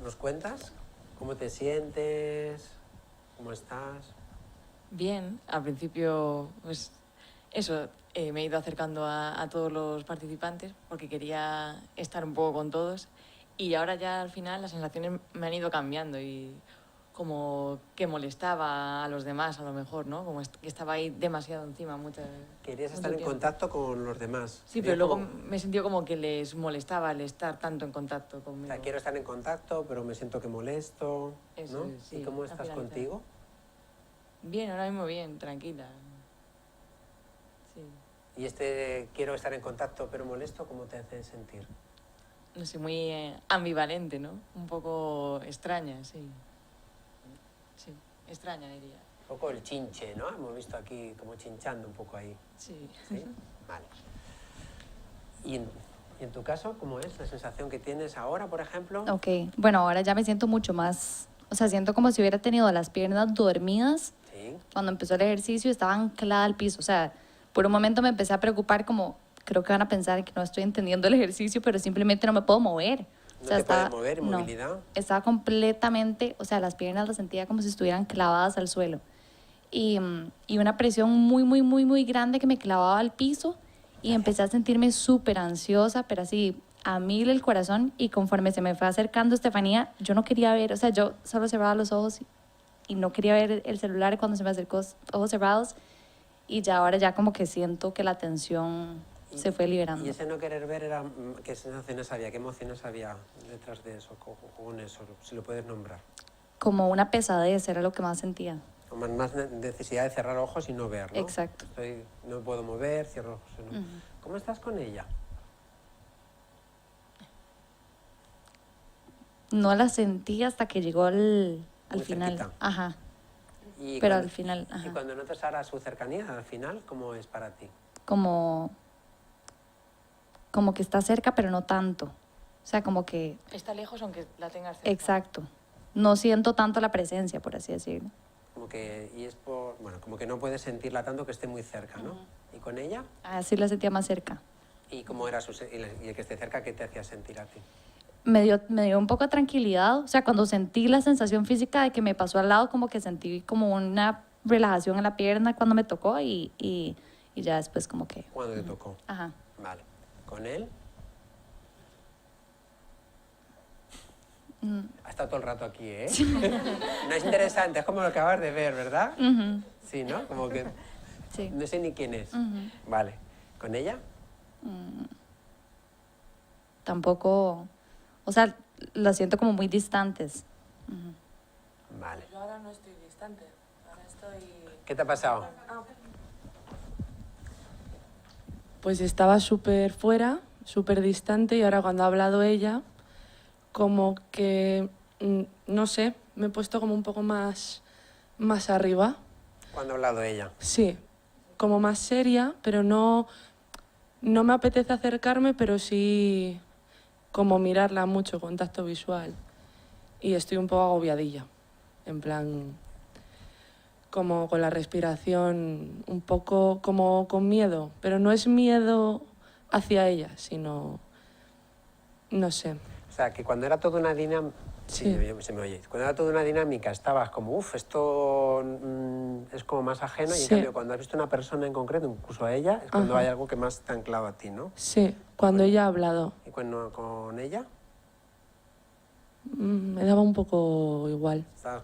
¿Nos cuentas? ¿Cómo te sientes? ¿Cómo estás? Bien, al principio, pues eso, me he ido acercando a todos los participantes porque quería estar un poco con todos y ahora ya al final las sensaciones me han ido cambiando y como que molestaba a los demás a lo mejor, ¿no? Como que estaba ahí demasiado encima Querías mucho estar en tiempo. contacto con los demás. Sí, pero luego me he sentido como que les molestaba el estar tanto en contacto O conmigo. sea, quiero estar en contacto, pero me siento que molesto, Eso ¿no? es, sí, ¿Y cómo al estás finalizar. contigo? Bien, ahora mismo bien, tranquila. Sí. ¿Y quiero estar en contacto, pero molesto, cómo te hace sentir? No sé, muy ambivalente, ¿no? Un poco extraña, sí. Sí, extraña diría. Un poco el chinche, ¿no? Hemos visto aquí como chinchando un poco ahí. Sí. ¿Sí? Vale. ¿Y en tu caso, cómo es la sensación que tienes ahora, por ejemplo? Ok, bueno, ahora ya me siento mucho más, o sea, siento como si hubiera tenido las piernas dormidas. Sí. Cuando empezó el ejercicio estaba anclada al piso, o sea, por un momento me empecé a preocupar como, creo que van a pensar que no estoy entendiendo el ejercicio, pero simplemente no me puedo mover. ¿No te puedes mover, inmovilidad? Estaba completamente, o sea, las piernas las sentía como si estuvieran clavadas al suelo. Y una presión muy, muy, muy, muy grande que me clavaba al piso y empecé a sentirme súper ansiosa, pero así a mil el corazón, y conforme se me fue acercando Estefanía, yo no quería ver, o sea, yo solo cerraba los ojos y no quería ver el celular cuando se me acercó, ojos cerrados, y ya ahora ya como que siento que la tensión se fue liberando. ¿Y ese no querer ver era qué sensaciones había, qué emociones había detrás de eso, con eso, si lo puedes nombrar? Como una pesadez era lo que más sentía. Como más necesidad de cerrar ojos y no ver, ¿no? Exacto. No me puedo mover, cierro ojos. ¿No? ¿Cómo estás con ella? No la sentí hasta que llegó al Muy final. cerquita. Ajá. Y Pero cuando- al final, Y ajá. cuando notas ahora su cercanía, al final, ¿cómo es para ti? Como que está cerca, pero no tanto. O sea, como que, Está lejos aunque la tengas cerca. exacto. No siento tanto la presencia, por así decirlo. Como que, como que no puedes sentirla tanto que esté muy cerca, ¿no? ¿Y con ella? Así la sentía más cerca. ¿Y cómo era y el que esté cerca, qué te hacía sentir a ti? Me dio un poco de tranquilidad. O sea, cuando sentí la sensación física de que me pasó al lado, como que sentí como una relajación en la pierna cuando me tocó y ya después como que... ¿Cuándo te tocó? Ajá. Vale. ¿Con él? Ha estado todo el rato aquí, ¿eh? No es interesante, es como lo que acabas de ver, ¿verdad? Ujú. Sí, ¿no? Como que Sí. no sé ni quién es. Ujú. Vale. ¿Con ella? Tampoco... O sea, las siento como muy distantes. Vale. Yo ahora no estoy distante, ahora estoy... ¿Qué te ha pasado? pues estaba súper fuera, súper distante, y ahora cuando ha hablado ella, como que, no sé, me he puesto como un poco más arriba. ¿Cuándo ha hablado ella? Sí, como más seria, pero no me apetece acercarme, pero sí como mirarla mucho, contacto visual. Y estoy un poco agobiadilla, en plan, como con la respiración, un poco como con miedo, pero no es miedo hacia ella, sino, no sé. O sea, que cuando era toda una dinámica... Sí. Se me oye. Cuando era toda una dinámica estabas como, esto es como más ajeno, y en Sí. cambio cuando has visto a una persona en concreto, incluso a ella, es cuando Ajá. hay algo que más te ha anclado a ti, ¿no? Sí, cuando ella ha hablado, ¿Y cuando con ella? me daba un poco igual. Estás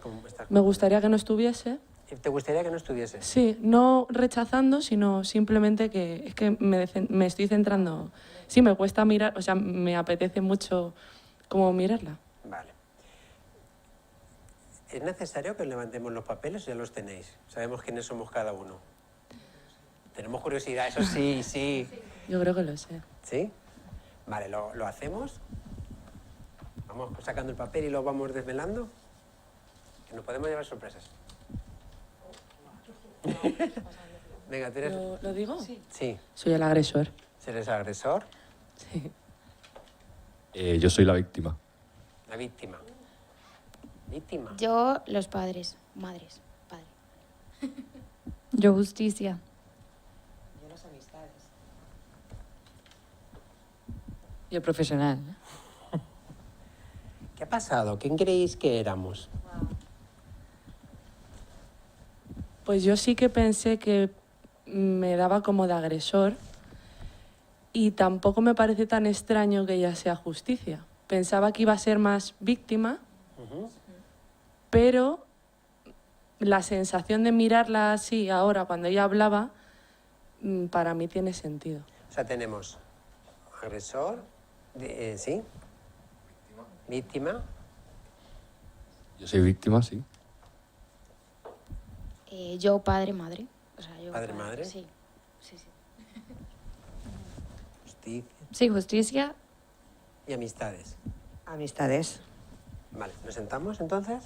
Me gustaría que no estuviese. ¿Te gustaría que no estuviese? Sí, no rechazando, sino simplemente que es que me estoy centrando. Sí, me cuesta mirar, o sea, me apetece mucho como mirarla. Vale. ¿Es necesario que levantemos los papeles o ya los tenéis? Sabemos quiénes somos cada uno. Tenemos curiosidad, eso sí, sí. Yo creo que lo sé. ¿Sí? Vale, ¿lo hacemos? Vamos sacando el papel y lo vamos desvelando. Que nos podemos llevar sorpresas. Venga, ¿tú eres...? ¿Lo digo? Sí. Soy el agresor. ¿Eres agresor? Sí. Yo soy la víctima. La víctima. Víctima. Yo, los padres, madres, padre. Yo justicia. Yo las amistades. Yo profesional. ¿Qué ha pasado? ¿Quién creéis que éramos? Pues yo sí que pensé que me daba como de agresor, y tampoco me parece tan extraño que ella sea justicia. Pensaba que iba a ser más víctima, pero la sensación de mirarla así ahora cuando ella hablaba, para mí tiene sentido. O sea, tenemos agresor, ¿sí? Víctima. Yo soy víctima, sí. Yo, padre, madre. O sea, yo, ¿Padre, madre? Sí, sí, sí. Justicia Sí, justicia. y amistades. Amistades. Vale, ¿nos sentamos entonces?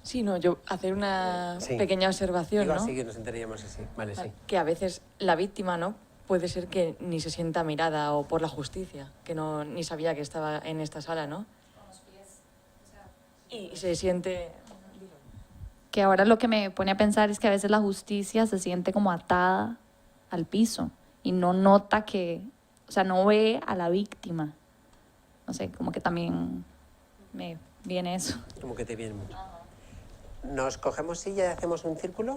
Sí, no, yo hacer una Sí. pequeña observación, Digo ¿no? así que nos sentaríamos así. Vale, sí. Que a veces la víctima, ¿no? Puede ser que ni se sienta mirada o por la justicia, que no ni sabía que estaba en esta sala, ¿no? Y se siente... Que ahora lo que me pone a pensar es que a veces la justicia se siente como atada al piso y no nota que, o sea, no ve a la víctima. No sé, como que también me viene eso. Como que te viene mucho. ¿Nos cogemos silla y hacemos un círculo?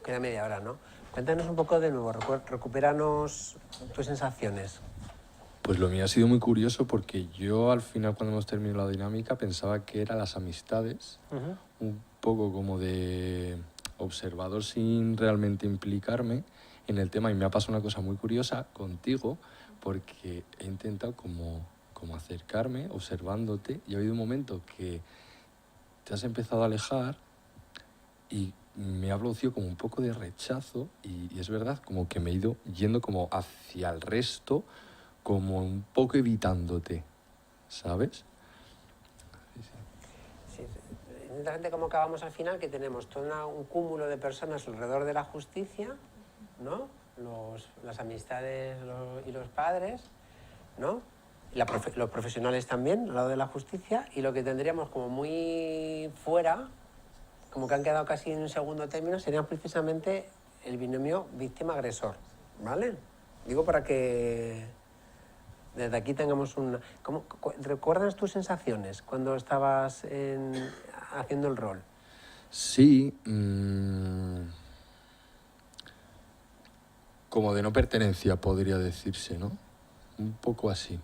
Queda media hora, ¿no? Cuéntanos un poco de nuevo, recupéranos tus sensaciones. Pues lo mío ha sido muy curioso porque yo al final cuando hemos terminado la dinámica pensaba que eran las amistades, un poco como de observador sin realmente implicarme en el tema, y me ha pasado una cosa muy curiosa contigo porque he intentado como acercarme observándote y ha habido un momento que te has empezado a alejar y me ha producido como un poco de rechazo y es verdad como que me he ido yendo como hacia el resto, como un poco evitándote, ¿sabes? Sí, interesante cómo acabamos al final, que tenemos todo un cúmulo de personas alrededor de la justicia, ¿no? Las amistades y los padres, ¿no? Los profesionales también, al lado de la justicia, y lo que tendríamos como muy fuera, como que han quedado casi en un segundo término, sería precisamente el binomio víctima-agresor, ¿vale? Digo para que desde aquí tengamos una... ¿Recuerdas tus sensaciones cuando estabas haciendo el rol? Sí, como de no pertenencia, podría decirse, ¿no? Un poco así.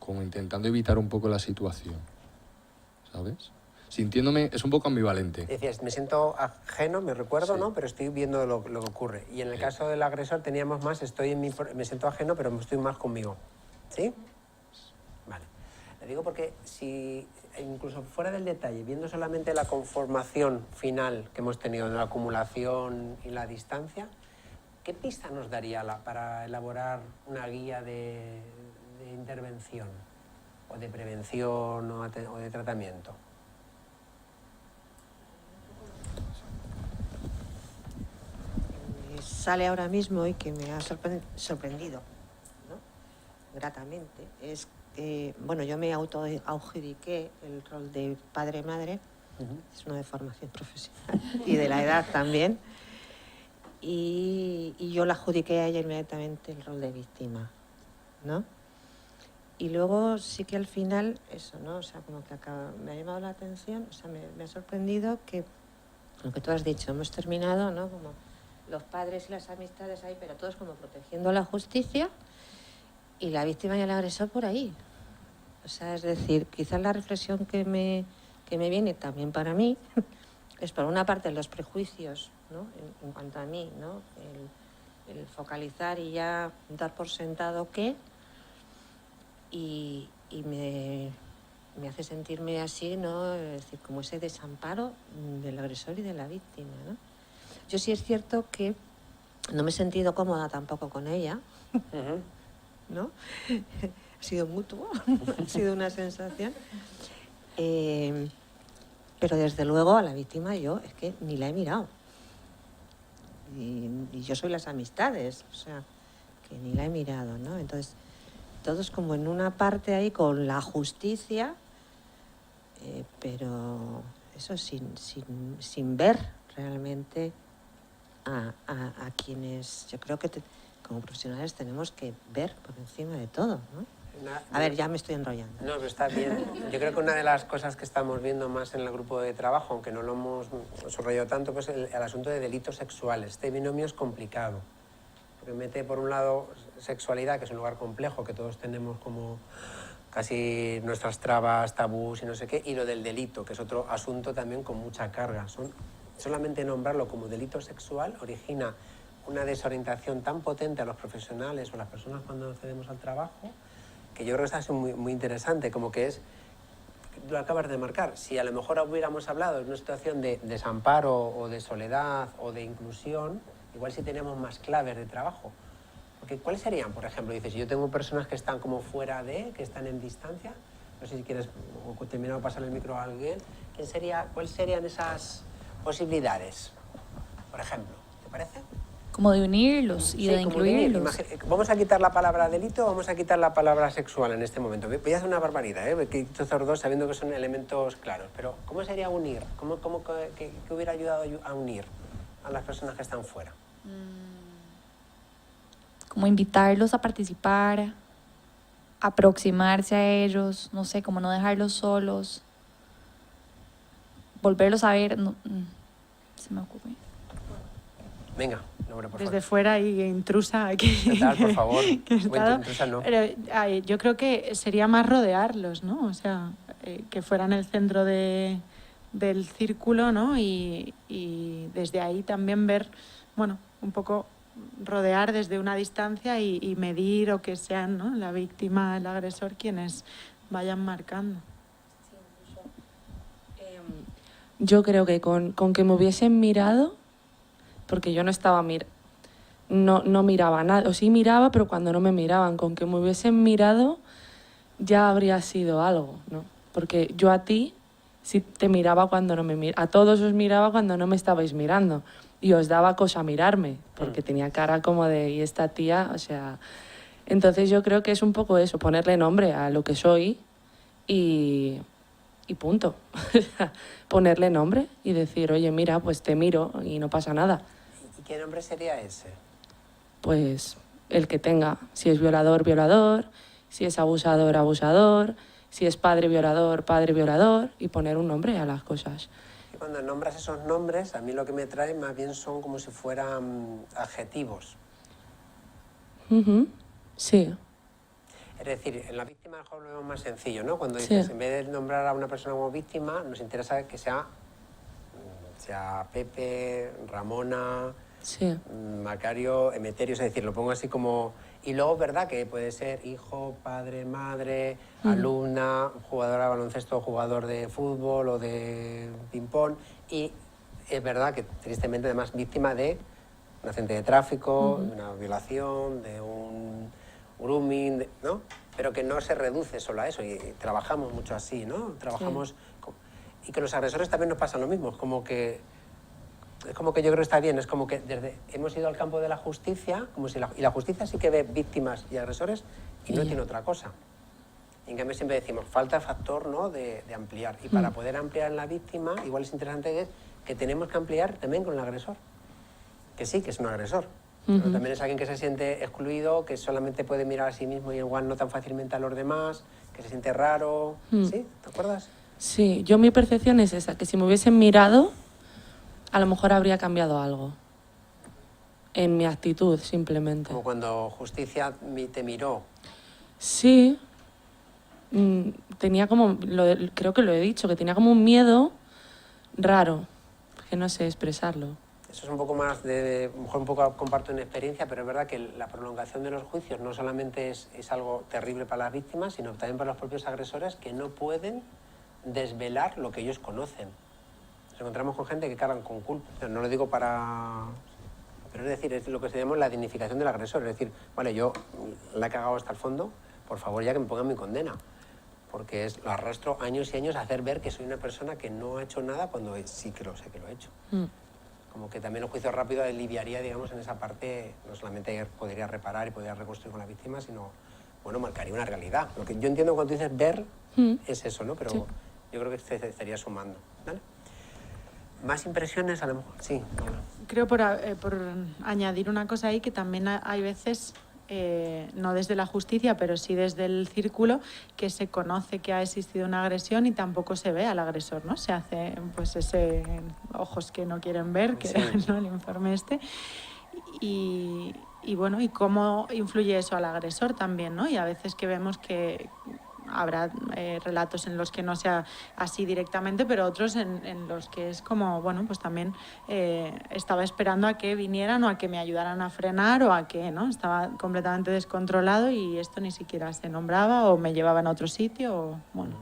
Como intentando evitar un poco la situación, ¿sabes? Sintiéndome, es un poco ambivalente. Decías, me siento ajeno, me recuerdo, Sí. ¿no? Pero estoy viendo lo que ocurre. Y en el caso del agresor teníamos más, me siento ajeno, pero estoy más conmigo. ¿Sí? Vale. Le digo porque si, incluso fuera del detalle, viendo solamente la conformación final que hemos tenido, la acumulación y la distancia, ¿qué pista nos daría para elaborar una guía de intervención o de prevención o de tratamiento? Sale ahora mismo y que me ha sorprendido, ¿no? Gratamente, es que, bueno, yo me autoadjudiqué el rol de padre-madre, es una deformación profesional, y de la edad también, y yo la adjudiqué a ella inmediatamente el rol de víctima, ¿no? Y luego sí que al final, eso, ¿no? O sea, como que me ha llamado la atención, o sea, me ha sorprendido que, lo que tú has dicho, hemos terminado, ¿no? Como los padres y las amistades ahí, pero todos como protegiendo la justicia y la víctima y el agresor por ahí. O sea, es decir, quizás la reflexión que me viene también para mí es, por una parte, los prejuicios, ¿no? En cuanto a mí, ¿no? El focalizar y ya dar por sentado que, y me hace sentirme así, ¿no? Es decir, como ese desamparo del agresor y de la víctima, ¿no? Yo sí es cierto que no me he sentido cómoda tampoco con ella, ¿no? Ha sido mutuo, ha sido una sensación. Pero desde luego a la víctima yo es que ni la he mirado. Y yo soy las amistades, o sea, que ni la he mirado, ¿no? Entonces, todos como en una parte ahí con la justicia, pero eso sin ver realmente a quienes yo creo que como profesionales tenemos que ver por encima de todo, ¿no? A ver, ya me estoy enrollando. No, pero está bien. Yo creo que una de las cosas que estamos viendo más en el grupo de trabajo, aunque no lo hemos subrayado tanto, pues el asunto de delitos sexuales. Este binomio es complicado, porque mete por un lado sexualidad, que es un lugar complejo, que todos tenemos como casi nuestras trabas, tabús y no sé qué, y lo del delito, que es otro asunto también con mucha carga. Solamente nombrarlo como delito sexual origina una desorientación tan potente a los profesionales o a las personas cuando accedemos al trabajo, que yo creo que está muy, muy interesante, como que es, lo acabas de marcar, si a lo mejor hubiéramos hablado de una situación de desamparo o de soledad o de inclusión, igual sí tenemos más claves de trabajo. Porque ¿cuáles serían, por ejemplo? Dices, si yo tengo personas que están como fuera de, que están en distancia, no sé si quieres, o terminar de pasar el micro a alguien, ¿cuáles serían esas posibilidades, por ejemplo? ¿Te parece? Como de unirlos y Sí, de como unir. incluirlos. Vamos a quitar la palabra delito, vamos a quitar la palabra sexual en este momento. Voy a hacer una barbaridad, que estos dos sabiendo que son elementos claros. Pero ¿cómo sería unir? ¿Qué hubiera ayudado a unir a las personas que están fuera? Como invitarlos a participar, aproximarse a ellos, no sé, como no dejarlos solos, volverlos a ver, se me ocurre. Venga, Laura, por Desde favor. fuera y intrusa aquí. Total, por favor. que he estado. Intrusa no. Pero yo creo que sería más rodearlos, ¿no? O sea, que fueran el centro del círculo, ¿no? Y desde ahí también ver, bueno, un poco rodear desde una distancia y medir o que sean, ¿no? La víctima, el agresor, quienes vayan marcando. Yo creo que con que me hubiesen mirado, porque yo no estaba no miraba nada, o sí miraba, pero cuando no me miraban, con que me hubiesen mirado ya habría sido algo, ¿no? Porque yo a ti sí te miraba cuando no me miraba, a todos os miraba cuando no me estabais mirando y os daba cosa mirarme, porque tenía cara como de, ¿y esta tía? O sea, entonces yo creo que es un poco eso, ponerle nombre a lo que soy y punto. Ponerle nombre y decir, oye, mira, pues te miro y no pasa nada. ¿Y qué nombre sería ese? Pues el que tenga, si es violador, violador, si es abusador, abusador, si es padre, violador, y poner un nombre a las cosas. que cuando nombras esos nombres, a mí lo que me trae más bien son como si fueran adjetivos. Sí. Es decir, en la víctima mejor lo vemos más sencillo, ¿no? Cuando dices, en vez de nombrar a una persona como víctima, nos interesa que sea Pepe, Ramona, Macario, Emeterio, es decir, lo pongo así como... Y luego, ¿verdad? Que puede ser hijo, padre, madre, alumna, jugadora de baloncesto, jugador de fútbol o de ping-pong. Y es verdad que, tristemente, además, víctima de un accidente de tráfico, de una violación, de un grooming, ¿no? Pero que no se reduce solo a eso. Y trabajamos mucho así, ¿no? Trabajamos... Y que los agresores también nos pasan lo mismo. Es como que yo creo que está bien, es como que hemos ido al campo de la justicia, como si y la justicia sí que ve víctimas y agresores y no tiene otra cosa. Y en cambio siempre decimos, falta el factor, ¿no?, de ampliar. Y para poder ampliar en la víctima, igual es interesante que tenemos que ampliar también con el agresor. Que sí, que es un agresor. Pero también es alguien que se siente excluido, que solamente puede mirar a sí mismo y igual no tan fácilmente a los demás, que se siente raro. ¿Sí? ¿Te acuerdas? Sí, yo mi percepción es esa, que si me hubiesen mirado, a lo mejor habría cambiado algo. En mi actitud, simplemente. Como cuando justicia te miró. Sí. Tenía como, creo que lo he dicho, que tenía como un miedo raro, que no sé expresarlo. Eso es un poco más de... A lo mejor un poco comparto una experiencia, pero es verdad que la prolongación de los juicios no solamente es algo terrible para las víctimas, sino también para los propios agresores que no pueden desvelar lo que ellos conocen. Nos encontramos con gente que cargan con culpa. No lo digo para... Pero es decir, es lo que se llama la dignificación del agresor. Es decir, vale, yo la he cagado hasta el fondo, por favor ya que me pongan mi condena. Porque lo arrastro años y años a hacer ver que soy una persona que no ha hecho nada cuando sí que lo sé que lo he hecho. Como que también el juicio rápido aliviaría, digamos, en esa parte, no solamente podría reparar y podría reconstruir con la víctima, sino, bueno, marcaría una realidad. Lo que yo entiendo cuando dices ver es eso, ¿no? Pero yo creo que se estaría sumando, ¿vale? ¿Más impresiones a lo mejor? Sí. Creo por añadir una cosa ahí, que también hay veces, no desde la justicia, pero sí desde el círculo, que se conoce que ha existido una agresión y tampoco se ve al agresor, ¿no? Se hace pues ese ojos que no quieren ver, que ¿no? El informe este. Y bueno, y cómo influye eso al agresor también, ¿no? Y a veces que vemos que habrá relatos en los que no sea así directamente, pero otros en los que es como, bueno, pues también estaba esperando a que vinieran o a que me ayudaran a frenar o a que, ¿no? Estaba completamente descontrolado y esto ni siquiera se nombraba o me llevaban a otro sitio o, bueno.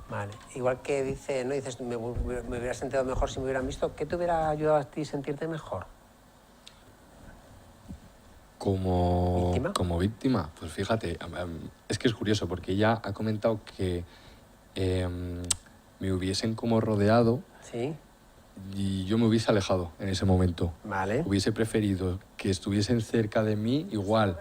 Vale. Igual que dices, me hubiera sentido mejor si me hubieran visto. ¿Qué te hubiera ayudado a ti a sentirte mejor? Como víctima, pues fíjate, es que es curioso porque ella ha comentado que me hubiesen como rodeado y yo me hubiese alejado en ese momento. Vale. Hubiese preferido que estuviesen cerca de mí igual.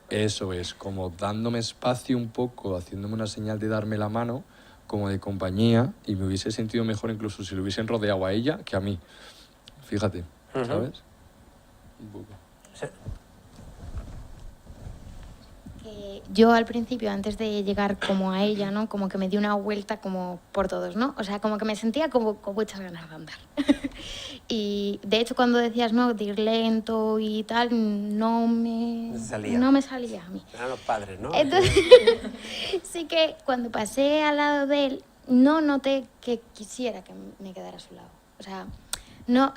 Eso es, como dándome espacio un poco, haciéndome una señal de darme la mano, como de compañía, y me hubiese sentido mejor incluso si lo hubiesen rodeado a ella que a mí. Fíjate, ¿sabes? Un poco. Yo al principio, antes de llegar como a ella, ¿no? Como que me di una vuelta como por todos, ¿no? O sea, como que me sentía como con muchas ganas de andar. Y de hecho cuando decías, no, de ir lento y tal, no me salía a mí. Eran los padres, ¿no? Entonces, sí que cuando pasé al lado de él, no noté que quisiera que me quedara a su lado. O sea, no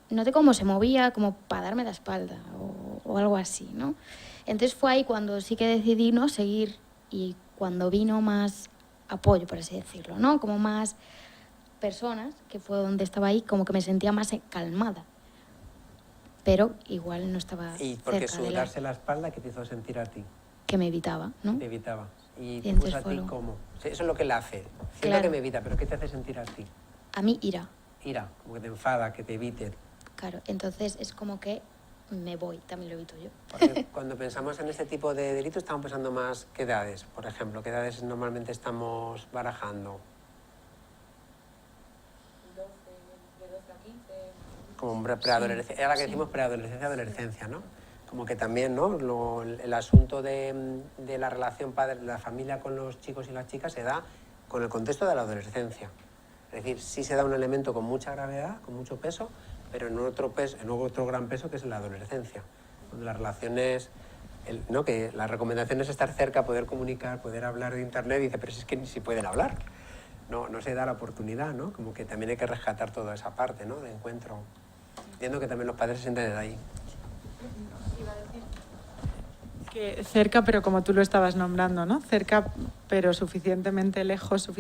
noté cómo se movía, como para darme la espalda o algo así, ¿no? Entonces fue ahí cuando sí que decidí no seguir y cuando vino más apoyo, por así decirlo, ¿no? Como más personas, que fue donde estaba ahí, como que me sentía más calmada. Pero igual no estaba cerca de él. ¿Y porque su darse la espalda qué te hizo sentir a ti? Que me evitaba, ¿no? Te evitaba. ¿Y te puso a ti cómo? Eso es lo que le hace. Siento que me evita, pero ¿qué te hace sentir a ti? A mí ira. Ira, como que te enfada, que te evite. Claro, entonces es como que me voy, también lo evito yo. Porque cuando pensamos en este tipo de delitos estamos pensando más qué edades, por ejemplo, qué edades normalmente estamos barajando. De 12 a 15. Como preadolescencia, ahora que decimos preadolescencia, adolescencia, ¿no? Como que también, ¿no? El asunto de la relación padre, la familia con los chicos y las chicas se da con el contexto de la adolescencia. Es decir, sí se da un elemento con mucha gravedad, con mucho peso, pero en otro gran peso que es en la adolescencia, donde las relaciones, ¿no? Que la recomendación es estar cerca, poder comunicar, poder hablar de internet, y dice, pero si es que ni si pueden hablar, no se da la oportunidad, ¿no? Como que también hay que rescatar toda esa parte, ¿no? De encuentro. Entiendo que también los padres se sienten ahí. Que cerca, pero como tú lo estabas nombrando, ¿no? Cerca, pero suficientemente lejos,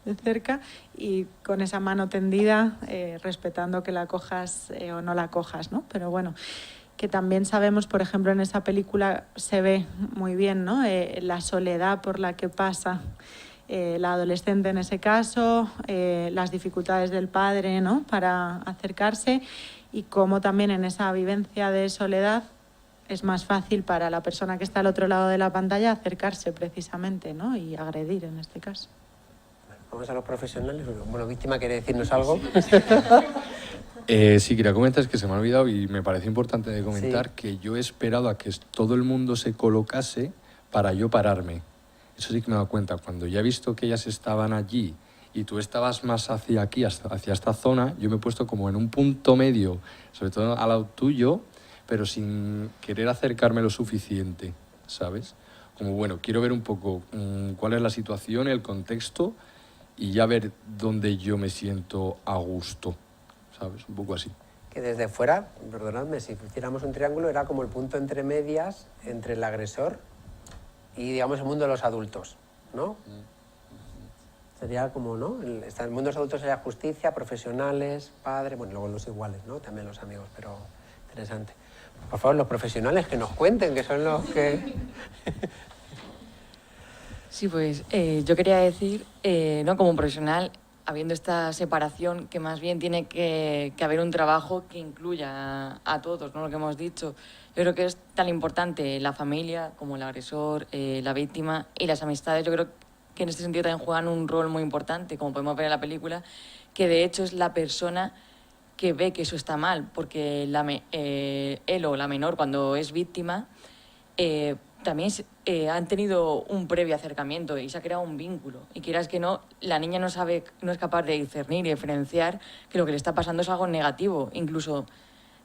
de cerca, y con esa mano tendida, respetando que la cojas o no la cojas, ¿no? Pero bueno, que también sabemos, por ejemplo, en esa película se ve muy bien, ¿no? La soledad por la que pasa la adolescente en ese caso, las dificultades del padre, ¿no? Para acercarse, y cómo también en esa vivencia de soledad es más fácil para la persona que está al otro lado de la pantalla acercarse precisamente, ¿no? Y agredir en este caso. Vamos a los profesionales. Bueno, Víctima, ¿quiere decirnos algo? Sí, quería comentar, es que se me ha olvidado y me parece importante de comentar que yo he esperado a que todo el mundo se colocase para yo pararme. Eso sí que me he dado cuenta. Cuando ya he visto que ellas estaban allí y tú estabas más hacia aquí, hacia esta zona, yo me he puesto como en un punto medio, sobre todo al lado tuyo, pero sin querer acercarme lo suficiente, ¿sabes? Como, bueno, quiero ver un poco cuál es la situación, el contexto, y ya ver dónde yo me siento a gusto, ¿sabes? Un poco así. Que desde fuera, perdonadme, si hiciéramos un triángulo, era como el punto entre medias, entre el agresor y, digamos, el mundo de los adultos, ¿no? Sería como, ¿no? El mundo de los adultos sería justicia, profesionales, padre, bueno, luego los iguales, ¿no? También los amigos, pero interesante. Por favor, los profesionales que nos cuenten, que son los que... Sí, pues yo quería decir, ¿no? Como profesional, habiendo esta separación, que más bien tiene que haber un trabajo que incluya a todos, ¿no? Lo que hemos dicho. Yo creo que es tan importante la familia como el agresor, la víctima y las amistades. Yo creo que en este sentido también juegan un rol muy importante, como podemos ver en la película, que de hecho es la persona que ve que eso está mal, porque él o la menor, cuando es víctima, también han tenido un previo acercamiento y se ha creado un vínculo. Y quieras que no, la niña no es capaz de discernir y diferenciar que lo que le está pasando es algo negativo. Incluso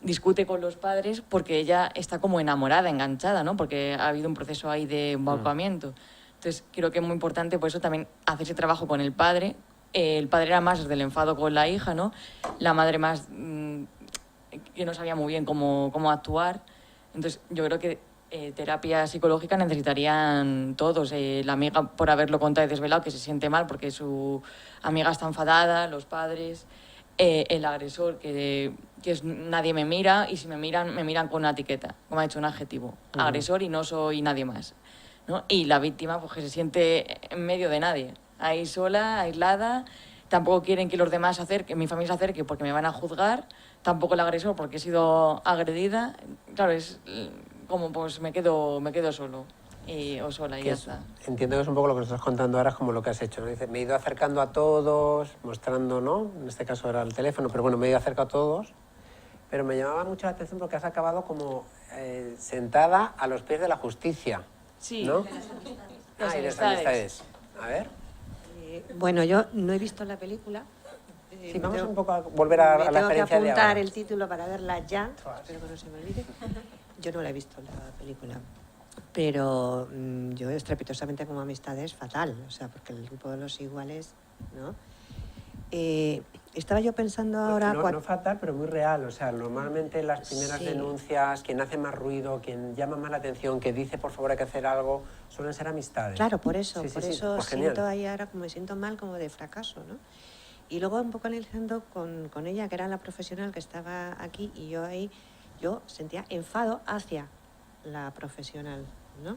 discute con los padres porque ella está como enamorada, enganchada, ¿no? Porque ha habido un proceso ahí de embaucamiento. Entonces, creo que es muy importante por eso también hacer ese trabajo con el padre. El padre era más del enfado con la hija, ¿no? La madre más que no sabía muy bien cómo actuar. Entonces, yo creo que terapia psicológica necesitarían todos. La amiga, por haberlo contado y desvelado, que se siente mal porque su amiga está enfadada, los padres, el agresor, que es nadie me mira, y si me miran con una etiqueta, como ha dicho, un adjetivo. Agresor y no soy nadie más, ¿no? Y la víctima, pues que se siente en medio de nadie, ahí sola, aislada. Tampoco quieren que los demás mi familia se acerque porque me van a juzgar. Tampoco el agresor porque he sido agredida. Claro, es como pues me quedo solo o sola y ya está. Entiendo que es un poco lo que nos estás contando ahora, es como lo que has hecho, ¿no? Dice, me he ido acercando a todos, mostrando, ¿no? En este caso era el teléfono, pero bueno, me he ido acercando a todos. Pero me llamaba mucho la atención porque has acabado como sentada a los pies de la justicia, sí, ¿no? De las amistades. Y las amistades. A ver. Bueno, yo no he visto la película. Sí, vamos un poco a volver a la experiencia de tengo que apuntar ahora. el título para verla ya, espero que no se me olvide. Yo no la he visto, la película. Pero yo estrepitosamente como amistad es fatal, o sea, porque el grupo de los iguales, ¿no? Estaba yo pensando ahora... No fatal, pero muy real, o sea, normalmente las primeras denuncias, quien hace más ruido, quien llama más la atención, que dice por favor hay que hacer algo, suelen ser amistades. Claro, por eso Pues siento genial. ahí ahora como me siento mal, como de fracaso, ¿no? Y luego un poco analizando con ella, que era la profesional que estaba aquí, y yo sentía enfado hacia la profesional, ¿no?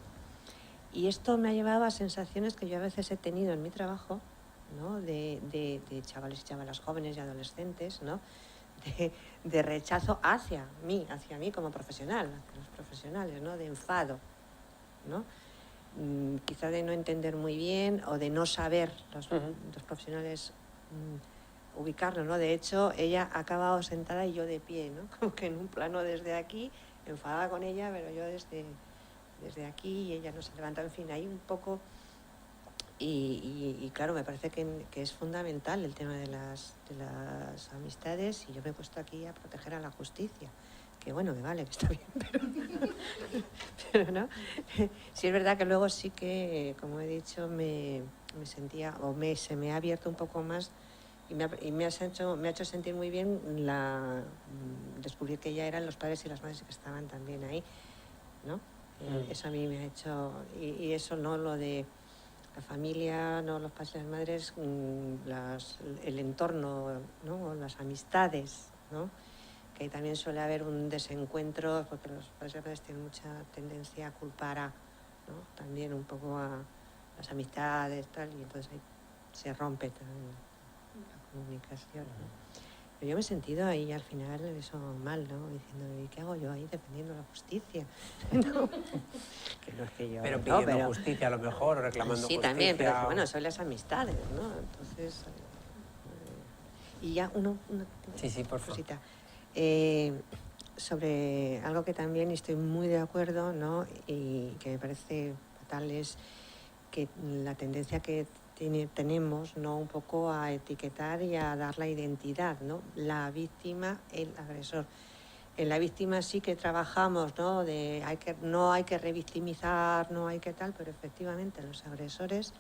Y esto me ha llevado a sensaciones que yo a veces he tenido en mi trabajo, ¿no? De chavales y chavalas jóvenes y adolescentes, ¿no? De rechazo hacia mí como profesional, hacia los profesionales, ¿no? De enfado, ¿no? Quizá de no entender muy bien o de no saber los profesionales ubicarlo, ¿no? De hecho, ella ha acabado sentada y yo de pie, ¿no? Como que en un plano desde aquí, enfadada con ella, pero yo desde aquí y ella no se levanta. En fin, hay un poco Y claro, me parece que es fundamental el tema de las amistades, y yo me he puesto aquí a proteger a la justicia. Que bueno, que vale, que está bien, pero no. Sí es verdad que luego sí que, como he dicho, me sentía, se me ha abierto un poco más y me ha hecho sentir muy bien descubrir que ya eran los padres y las madres que estaban también ahí, ¿no? Eso a mí me ha hecho, y eso no, lo de la familia, no, los padres y las madres, el entorno, ¿no? Las amistades, ¿no? Que también suele haber un desencuentro, porque los padres y las madres tienen mucha tendencia a culpar ¿no? También un poco a las amistades, tal, y entonces ahí se rompe también la comunicación, ¿no? Pero yo me he sentido ahí al final eso mal, ¿no? Diciendo, ¿y qué hago yo ahí defendiendo la justicia? ¿No? Que no es que yo... Pero pidiendo justicia a lo mejor, o reclamando justicia. Sí, también, pero bueno, son las amistades, ¿no? Entonces... y ya una Sí, por favor. cosita. Sobre algo que también estoy muy de acuerdo, ¿no? Y que me parece fatal, es que la tendencia que tenemos, ¿no? Un poco a etiquetar y a dar la identidad, ¿no? La víctima, el agresor. En la víctima sí que trabajamos, ¿no? No hay que revictimizar, no hay que tal, pero efectivamente los agresores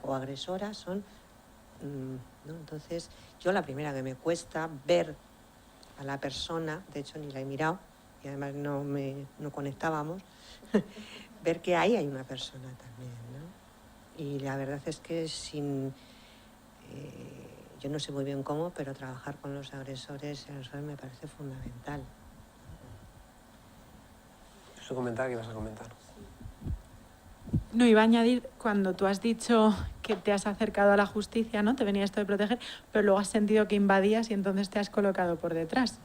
o agresoras son... ¿no? Entonces, yo la primera que me cuesta ver a la persona, de hecho ni la he mirado, y además no conectábamos, ver que ahí hay una persona también, ¿no? Y la verdad es que yo no sé muy bien cómo, pero trabajar con los agresores me parece fundamental. Su comentario que ibas a comentar. No, iba a añadir, cuando tú has dicho que te has acercado a la justicia, ¿no? Te venía esto de proteger, pero luego has sentido que invadías y entonces te has colocado por detrás.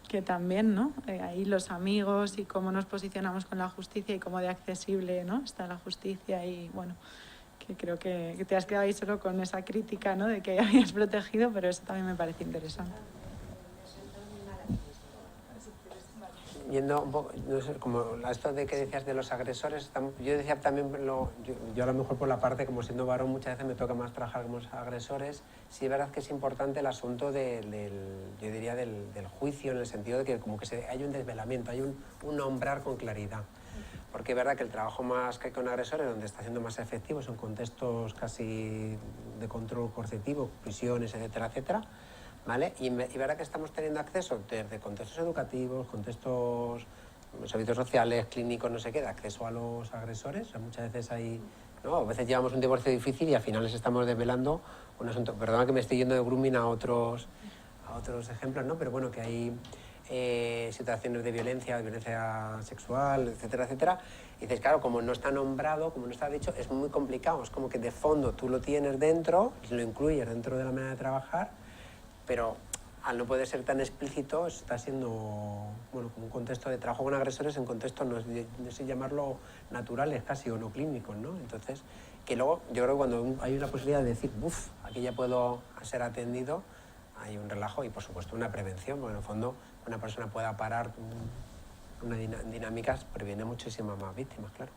Que también, ¿no? Ahí los amigos y cómo nos posicionamos con la justicia y cómo de accesible, ¿no? Está la justicia y, bueno, que creo que te has quedado ahí solo con esa crítica, ¿no? De que habías protegido, pero eso también me parece interesante. Yendo un poco, no sé, como esto de que decías de los agresores, yo decía también, yo a lo mejor por la parte, como siendo varón, muchas veces me toca más trabajar con los agresores. Sí es verdad que es importante el asunto yo diría del juicio, en el sentido de que como que hay un desvelamiento, hay un nombrar con claridad. Porque es verdad que el trabajo más que hay con agresores, donde está siendo más efectivo, son contextos casi de control coercitivo, prisiones, etcétera, etcétera. ¿Vale? Y verdad que estamos teniendo acceso desde contextos educativos, contextos, servicios sociales, clínicos, no sé qué, de acceso a los agresores. O sea, muchas veces ¿no? A veces llevamos un divorcio difícil y al final les estamos desvelando un asunto. Perdona que me estoy yendo de grooming a otros ejemplos, ¿no? Pero bueno, que hay situaciones de violencia sexual, etcétera, etcétera. Y dices, claro, como no está nombrado, como no está dicho, es muy complicado. Es como que de fondo tú lo tienes dentro, y lo incluyes dentro de la manera de trabajar, pero al no poder ser tan explícito está siendo, bueno, como un contexto de trabajo con agresores en contextos, no sé llamarlo naturales casi o no clínicos, ¿no? Entonces, que luego yo creo que cuando hay una posibilidad de decir, aquí ya puedo ser atendido, hay un relajo y por supuesto una prevención, porque en el fondo una persona pueda parar una dinámica, previene muchísimas más víctimas, claro.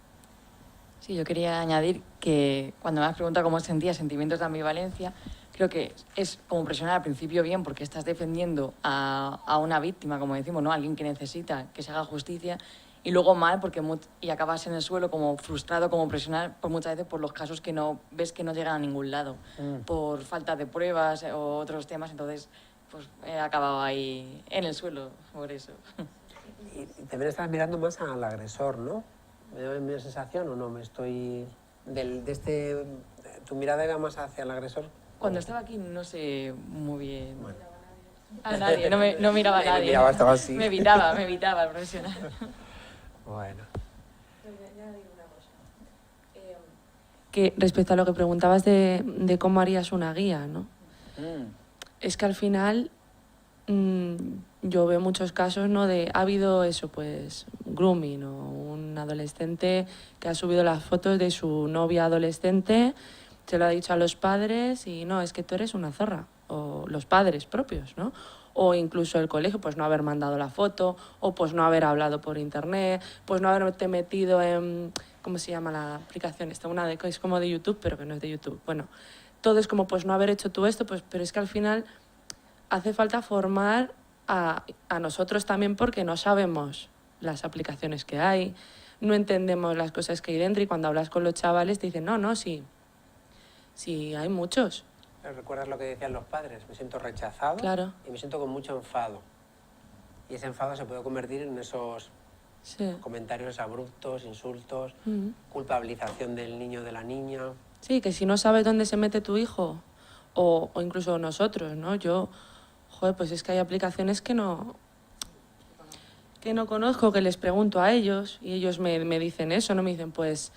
Sí, yo quería añadir que cuando me has preguntado cómo sentía sentimientos de ambivalencia, creo que es como presionar al principio bien porque estás defendiendo a una víctima, como decimos, ¿no? Alguien que necesita que se haga justicia, y luego mal porque y acabas en el suelo como frustrado, como presionar por muchas veces por los casos que no ves que no llegan a ningún lado, por falta de pruebas o otros temas, entonces pues he acabado ahí en el suelo por eso. Y también estás mirando más al agresor, ¿no? ¿Me da mi sensación o no? ¿Tu mirada iba más hacia el agresor? Cuando estaba aquí no sé muy bien a nadie, no miraba a nadie. Miraba, estaba así. Me evitaba el profesional. Bueno. Que respecto a lo que preguntabas de cómo harías una guía, ¿no? Es que al final yo veo muchos casos, ¿no? Ha habido eso, pues, grooming o un adolescente que ha subido las fotos de su novia adolescente, se lo ha dicho a los padres y no, es que tú eres una zorra, o los padres propios, ¿no? o incluso el colegio, pues no haber mandado la foto, o pues no haber hablado por internet, pues no haberte metido en, ¿cómo se llama la aplicación? Esta una de que es como de YouTube, pero que no es de YouTube. Bueno, todo es como pues no haber hecho tú esto, pues, pero es que al final hace falta formar a nosotros también porque no sabemos las aplicaciones que hay, no entendemos las cosas que hay dentro y cuando hablas con los chavales te dicen, no, sí, hay muchos. ¿Recuerdas lo que decían los padres? Me siento rechazado Claro. y me siento con mucho enfado. Y ese enfado se puede convertir en esos comentarios abruptos, insultos, culpabilización del niño o de la niña. Sí, que si no sabes dónde se mete tu hijo, o incluso nosotros, ¿no? Yo, joder, pues es que hay aplicaciones que no conozco, que les pregunto a ellos y ellos me dicen eso, no me dicen, pues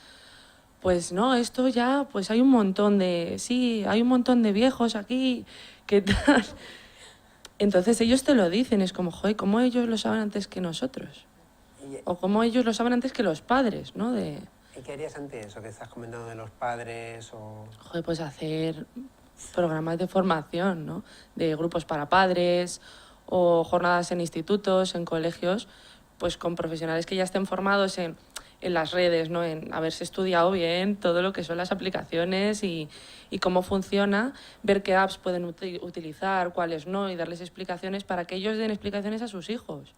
no, esto ya, pues hay un montón de viejos aquí, ¿qué tal? Entonces ellos te lo dicen, es como, joder, ¿cómo ellos lo saben antes que nosotros? O cómo ellos lo saben antes que los padres, ¿no? ¿Y qué harías ante eso que estás comentando de los padres o...? Joder, pues hacer programas de formación, ¿no? De grupos para padres o jornadas en institutos, en colegios, pues con profesionales que ya estén formados en las redes, ¿no? En haberse estudiado bien todo lo que son las aplicaciones y cómo funciona, ver qué apps pueden utilizar, cuáles no, y darles explicaciones para que ellos den explicaciones a sus hijos.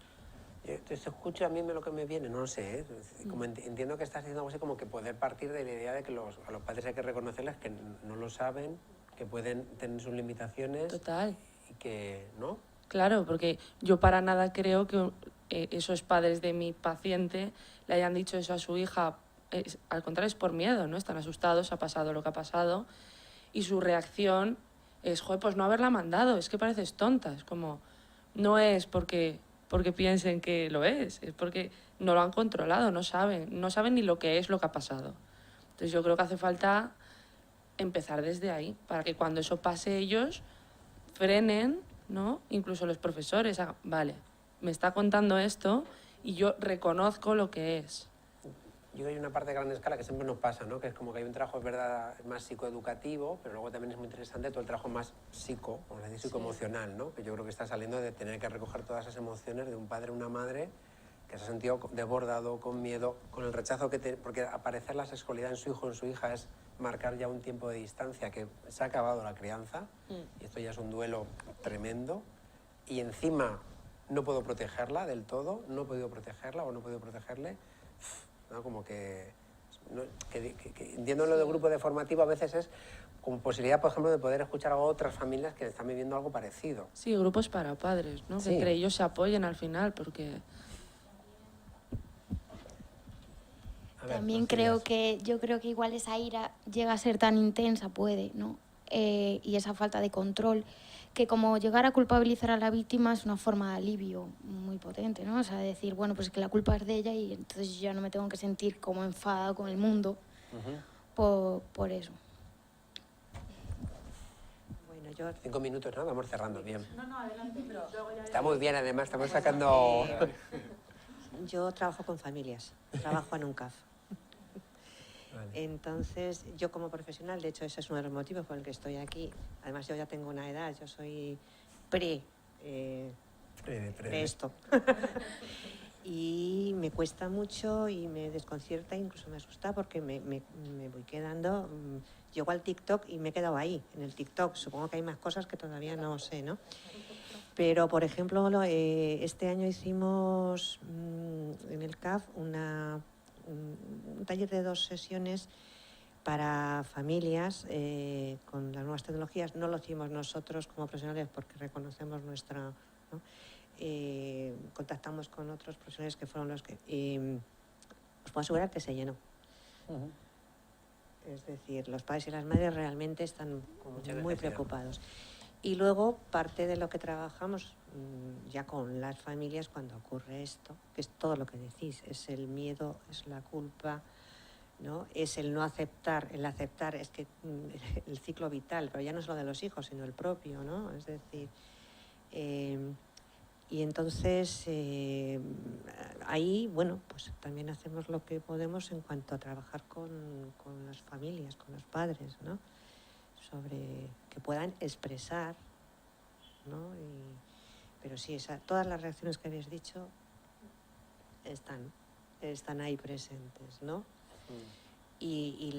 Te escucho, a mí lo que me viene, no lo sé, ¿eh? Como entiendo que estás diciendo algo así como que poder partir de la idea de que a los padres hay que reconocerles que no lo saben, que pueden tener sus limitaciones. Total. Y que, ¿no? Claro, porque yo para nada creo que esos padres de mi paciente le hayan dicho eso a su hija. Al contrario, es por miedo, ¿no? Están asustados, ha pasado lo que ha pasado, y su reacción es, joder, pues no haberla mandado, es que pareces tonta, es como, no es porque piensen que lo es porque no lo han controlado, no saben ni lo que es lo que ha pasado. Entonces yo creo que hace falta empezar desde ahí, para que cuando eso pase ellos frenen, ¿no? Incluso los profesores, vale, me está contando esto y yo reconozco lo que es. Yo creo que hay una parte de gran escala que siempre nos pasa, ¿no? Que es como que hay un trabajo, es verdad, más psicoeducativo, pero luego también es muy interesante todo el trabajo más psicoemocional, ¿no? Que yo creo que está saliendo de tener que recoger todas esas emociones de un padre o una madre que se ha sentido desbordado, con miedo, con el rechazo porque aparecer la sexualidad en su hijo o en su hija es marcar ya un tiempo de distancia, que se ha acabado la crianza, y esto ya es un duelo tremendo, y encima no puedo protegerla del todo, no he podido protegerla o no he podido protegerle, ¿no? Como que entiendo lo del grupo de formativo, a veces es como posibilidad, por ejemplo, de poder escuchar a otras familias que están viviendo algo parecido. Sí, grupos para padres, ¿no? Sí. Que entre ellos se apoyen al final, porque... También creo que, yo creo que igual esa ira llega a ser tan intensa, puede, ¿no? Y esa falta de control, que como llegar a culpabilizar a la víctima es una forma de alivio muy potente, ¿no? O sea, decir, bueno, pues que la culpa es de ella y entonces yo ya no me tengo que sentir como enfadado con el mundo por eso. Bueno, yo... 5 minutos, ¿no? Vamos cerrando, bien. No, adelante, pero luego ya... Está muy bien, además, estamos sacando... Yo trabajo con familias, trabajo en un CAF. Vale. Entonces, yo como profesional, de hecho ese es uno de los motivos por el que estoy aquí. Además, yo ya tengo una edad, yo soy pre esto. Y me cuesta mucho y me desconcierta, incluso me asusta porque me voy quedando... Llego al TikTok y me he quedado ahí, en el TikTok. Supongo que hay más cosas que todavía no sé, ¿no? Pero, por ejemplo, este año hicimos en el CAF un taller de 2 sesiones para familias con las nuevas tecnologías. No lo hicimos nosotros como profesionales porque reconocemos nuestra... ¿no? Contactamos con otros profesionales que fueron los que... os puedo asegurar que se llenó. Es decir, los padres y las madres realmente están muy preocupados. Y luego, parte de lo que trabajamos ya con las familias cuando ocurre esto, que es todo lo que decís, es el miedo, es la culpa, ¿no? Es el no aceptar, el aceptar es que el ciclo vital, pero ya no solo de los hijos, sino el propio, ¿no? Es decir, y entonces ahí, bueno, pues también hacemos lo que podemos en cuanto a trabajar con las familias, con los padres, ¿no? Sobre que puedan expresar, ¿no? Pero sí, todas las reacciones que habéis dicho están ahí presentes, ¿no? Y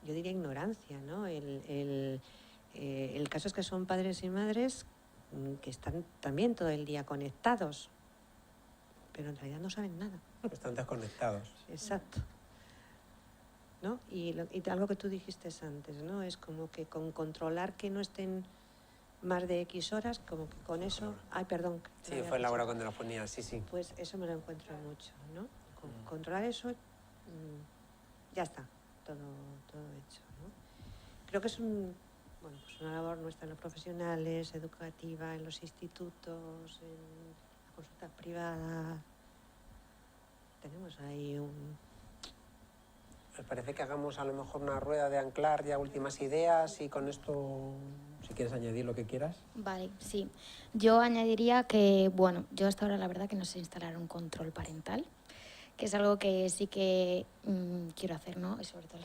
yo diría ignorancia, ¿no? El caso es que son padres y madres que están también todo el día conectados, pero en realidad no saben nada. Están desconectados. Exacto. ¿No? Y algo que tú dijiste antes, ¿no? Es como que con controlar que no estén más de X horas, como que con eso... Ay, perdón. Sí, fue Laura cuando lo ponía, sí. Pues eso me lo encuentro mucho, ¿no? Controlar eso, ya está, todo hecho, ¿no? Creo que es una labor nuestra en los profesionales, educativa, en los institutos, en las consultas privadas. Tenemos ahí ¿Os parece que hagamos a lo mejor una rueda de anclar ya últimas ideas y con esto, si quieres añadir lo que quieras? Vale, sí. Yo añadiría que, bueno, yo hasta ahora la verdad que no sé instalar un control parental, que es algo que sí que quiero hacer, ¿no? Y sobre todo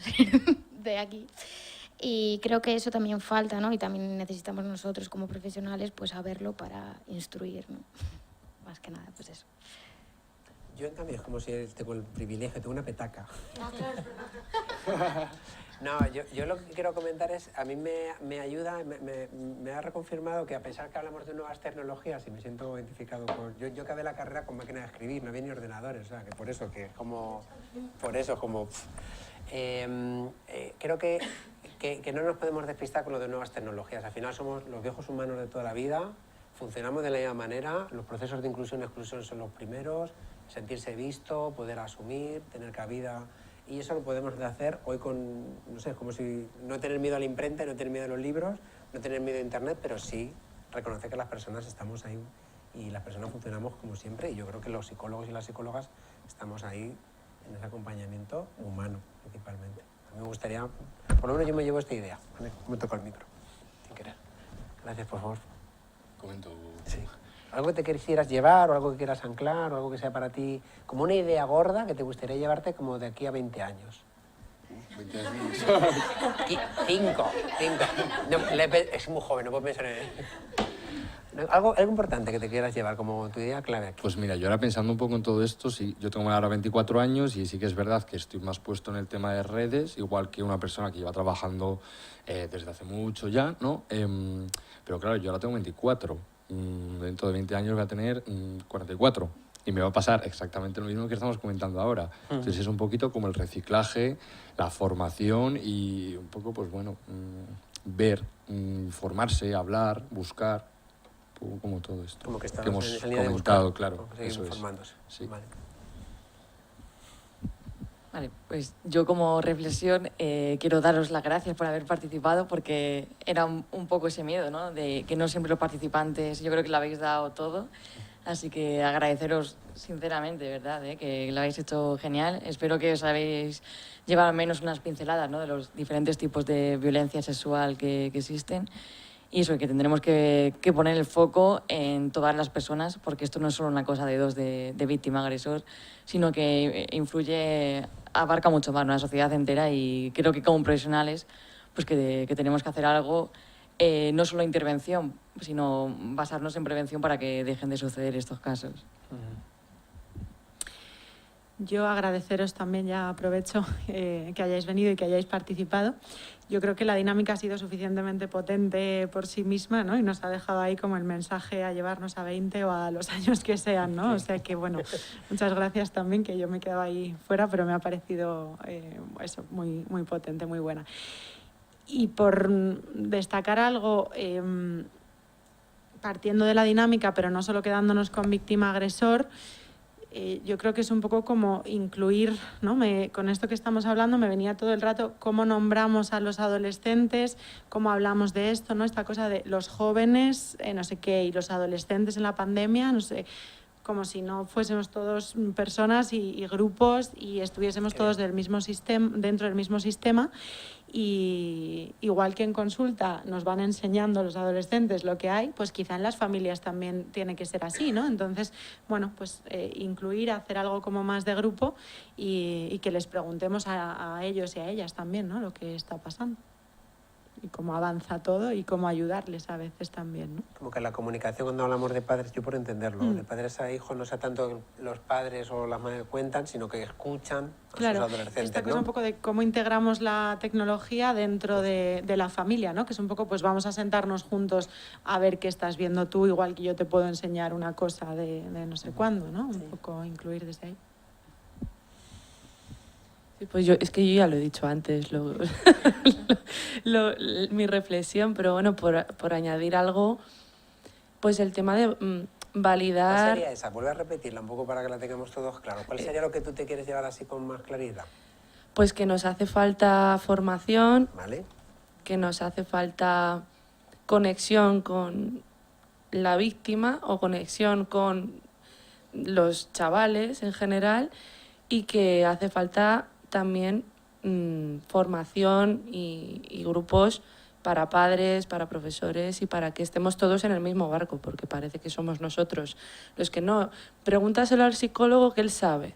de aquí. Y creo que eso también falta, ¿no? Y también necesitamos nosotros como profesionales pues saberlo para instruir, ¿no? Más que nada, pues eso. Yo, en cambio, es como si tengo el privilegio, tengo una petaca. No, yo lo que quiero comentar es, a mí me ayuda, me ha reconfirmado que a pesar que hablamos de nuevas tecnologías y me siento identificado con... Yo acabé la carrera con máquina de escribir, no había ni ordenadores, o sea, que por eso, creo que no nos podemos despistar con lo de nuevas tecnologías. Al final somos los viejos humanos de toda la vida, funcionamos de la misma manera, los procesos de inclusión y exclusión son los primeros, sentirse visto, poder asumir, tener cabida, y eso lo podemos hacer hoy con, no sé, es como si no tener miedo a la imprenta, no tener miedo a los libros, no tener miedo a internet, pero sí reconocer que las personas estamos ahí y las personas funcionamos como siempre, y yo creo que los psicólogos y las psicólogas estamos ahí en ese acompañamiento humano, principalmente. A mí me gustaría, por lo menos yo me llevo esta idea, ¿vale? Me toco el micro, sin querer. Gracias, por favor. Comento. Sí. ¿Algo que te quisieras llevar o algo que quieras anclar o algo que sea para ti como una idea gorda que te gustaría llevarte como de aquí a 20 años? 20 años. 5. No, es muy joven, no puedo pensar en él. Algo importante que te quieras llevar como tu idea clave aquí. Pues mira, yo ahora pensando un poco en todo esto, sí, yo tengo ahora 24 años y sí que es verdad que estoy más puesto en el tema de redes, igual que una persona que lleva trabajando desde hace mucho ya, ¿no? Pero claro, yo ahora tengo 24. Dentro de 20 años voy a tener 44 y me va a pasar exactamente lo mismo que estamos comentando ahora. Entonces es un poquito como el reciclaje, la formación y un poco, pues bueno, ver, formarse, hablar, buscar, un poco como todo esto Como que que hemos en esa línea de comentado, buscar, claro. seguir Eso informándose. es. Sí. Vale. Vale, pues yo como reflexión quiero daros las gracias por haber participado porque era un poco ese miedo, ¿no? De que no siempre los participantes, yo creo que lo habéis dado todo, así que agradeceros sinceramente, ¿verdad? Que lo habéis hecho genial. Espero que os habéis llevado al menos unas pinceladas, ¿no? De los diferentes tipos de violencia sexual que existen. Y eso, que tendremos que poner el foco en todas las personas, porque esto no es solo una cosa de dos de víctima-agresor, sino que influye, abarca mucho más, ¿no? La sociedad entera, y creo que como profesionales pues que tenemos que hacer algo, no solo intervención, sino basarnos en prevención para que dejen de suceder estos casos. Yo agradeceros también, ya aprovecho que hayáis venido y que hayáis participado. Yo creo que la dinámica ha sido suficientemente potente por sí misma, ¿no? Y nos ha dejado ahí como el mensaje a llevarnos a 20 o a los años que sean, ¿no? O sea que, bueno, muchas gracias también, que yo me quedo ahí fuera, pero me ha parecido eso, muy, muy potente, muy buena. Y por destacar algo, partiendo de la dinámica, pero no solo quedándonos con víctima-agresor, yo creo que es un poco como incluir, ¿no? Con esto que estamos hablando me venía todo el rato cómo nombramos a los adolescentes, cómo hablamos de esto, ¿no? Esta cosa de los jóvenes, no sé qué, y los adolescentes en la pandemia, no sé, como si no fuésemos todos personas y grupos y estuviésemos todos del mismo sistema, dentro del mismo sistema. Y igual que en consulta nos van enseñando los adolescentes lo que hay, pues quizá en las familias también tiene que ser así, ¿no? Entonces, bueno, pues incluir, hacer algo como más de grupo y que les preguntemos a ellos y a ellas también, ¿no? Lo que está pasando. y cómo avanza todo y cómo ayudarles a veces también, ¿no? Como que la comunicación, cuando hablamos de padres, yo por entenderlo, de padres a hijos, no sea tanto los padres o las madres cuentan, sino que escuchan a sus adolescentes, esta cosa ¿no? un poco de cómo integramos la tecnología dentro de la familia, ¿no? Que es un poco, pues vamos a sentarnos juntos a ver qué estás viendo tú, igual que yo te puedo enseñar una cosa de no sé cuándo, ¿no? Un poco incluir desde ahí. Sí, pues es que yo ya lo he dicho antes, mi reflexión, pero bueno, por añadir algo, pues el tema de validar... ¿Cuál sería esa? Vuelve a repetirla un poco para que la tengamos todos claro. ¿Cuál sería lo que tú te quieres llevar así con más claridad? Pues que nos hace falta formación, ¿Vale? que nos hace falta conexión con la víctima o conexión con los chavales en general, y que hace falta también formación y grupos para padres, para profesores y para que estemos todos en el mismo barco, porque parece que somos nosotros los que no. Pregúntaselo al psicólogo que él sabe.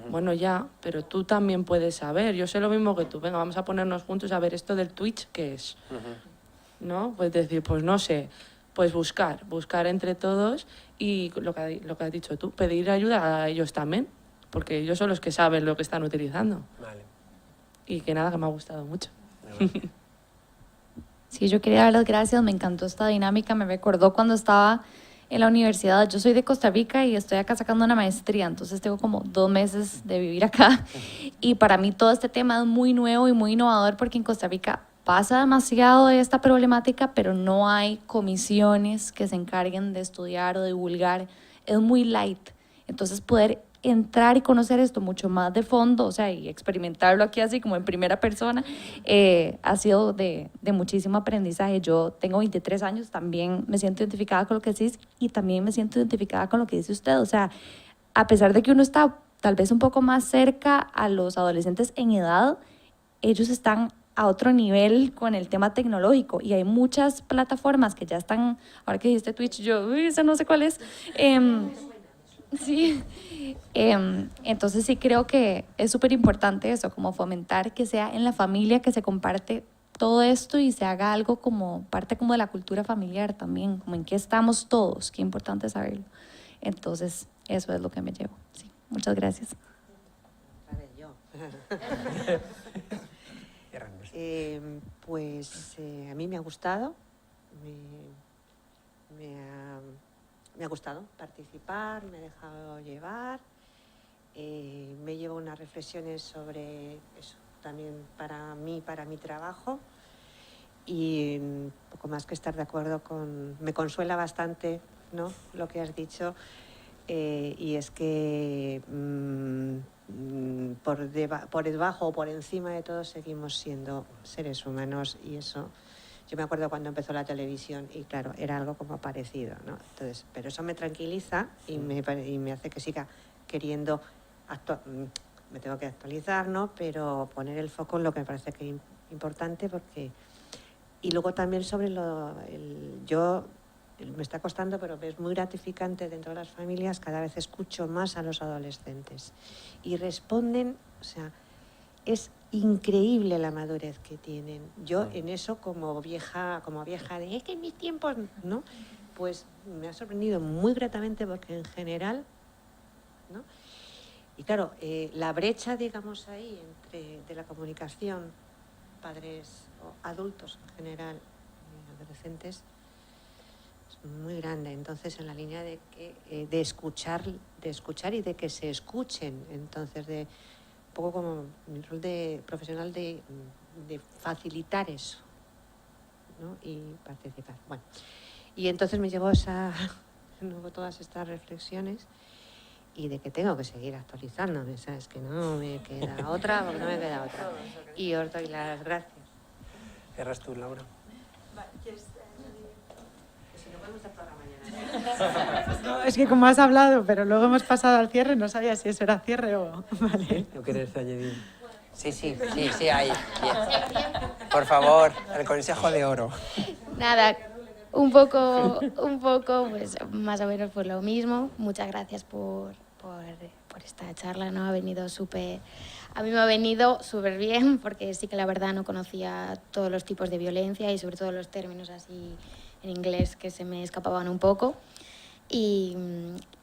Bueno, ya, pero tú también puedes saber. Yo sé lo mismo que tú. Venga, vamos a ponernos juntos a ver esto del Twitch, ¿qué es? ¿No? Pues decir, pues no sé, pues buscar entre todos y lo que has dicho tú, pedir ayuda a ellos también, porque ellos son los que saben lo que están utilizando. Vale. Y que nada, que me ha gustado mucho. Sí, yo quería dar las gracias, me encantó esta dinámica, me recordó cuando estaba en la universidad. Yo soy de Costa Rica y estoy acá sacando una maestría, entonces tengo como 2 meses de vivir acá. Y para mí todo este tema es muy nuevo y muy innovador, porque en Costa Rica pasa demasiado de esta problemática, pero no hay comisiones que se encarguen de estudiar o divulgar. Es muy light. Entonces poder entrar y conocer esto mucho más de fondo, o sea, y experimentarlo aquí así como en primera persona, ha sido de muchísimo aprendizaje. Yo tengo 23 años, también me siento identificada con lo que decís y también me siento identificada con lo que dice usted. O sea, a pesar de que uno está tal vez un poco más cerca a los adolescentes en edad, ellos están a otro nivel con el tema tecnológico y hay muchas plataformas que ya están, ahora que dijiste Twitch, yo, esa no sé cuál es. Sí, entonces sí creo que es súper importante eso, como fomentar que sea en la familia que se comparte todo esto y se haga algo como parte como de la cultura familiar también, como en qué estamos todos, qué importante saberlo. Entonces eso es lo que me llevo. Sí, muchas gracias. Pues a mí me ha gustado, me ha gustado participar, me he dejado llevar, me llevo unas reflexiones sobre eso también para mi trabajo, y poco más que estar de acuerdo me consuela bastante, ¿no?, lo que has dicho, y es que por debajo o por encima de todo seguimos siendo seres humanos, y eso... Yo me acuerdo cuando empezó la televisión y claro, era algo como parecido, ¿no? Entonces, pero eso me tranquiliza y me hace que siga queriendo me tengo que actualizar, ¿no? Pero poner el foco en lo que me parece que es importante, porque... Y luego también sobre me está costando, pero es muy gratificante dentro de las familias, cada vez escucho más a los adolescentes y responden, o sea, es increíble la madurez que tienen. Yo en eso como vieja de es que en mis tiempos, ¿no? Pues me ha sorprendido muy gratamente, porque en general, ¿no? Y claro, la brecha, digamos, ahí de la comunicación, padres o adultos en general, adolescentes, es muy grande. Entonces, en la línea de escuchar y de que se escuchen, entonces un poco como mi rol de profesional de facilitar eso, ¿no? Y participar. Bueno, y entonces me llevo todas estas reflexiones, y de que tengo que seguir actualizándome, ¿sabes? Que no me queda otra, porque no me queda otra. Y os doy las gracias. Cierras tú, Laura. No, es que como has hablado, pero luego hemos pasado al cierre, no sabía si eso era cierre o... Vale. ¿No quieres añadir? Sí, ahí. Bien. Por favor, el consejo de oro. Nada, un poco, pues más o menos por lo mismo. Muchas gracias por esta charla, ¿no? Ha venido súper a mí me ha venido súper bien porque sí que la verdad no conocía todos los tipos de violencia y sobre todo los términos así en inglés que se me escapaban un poco. Y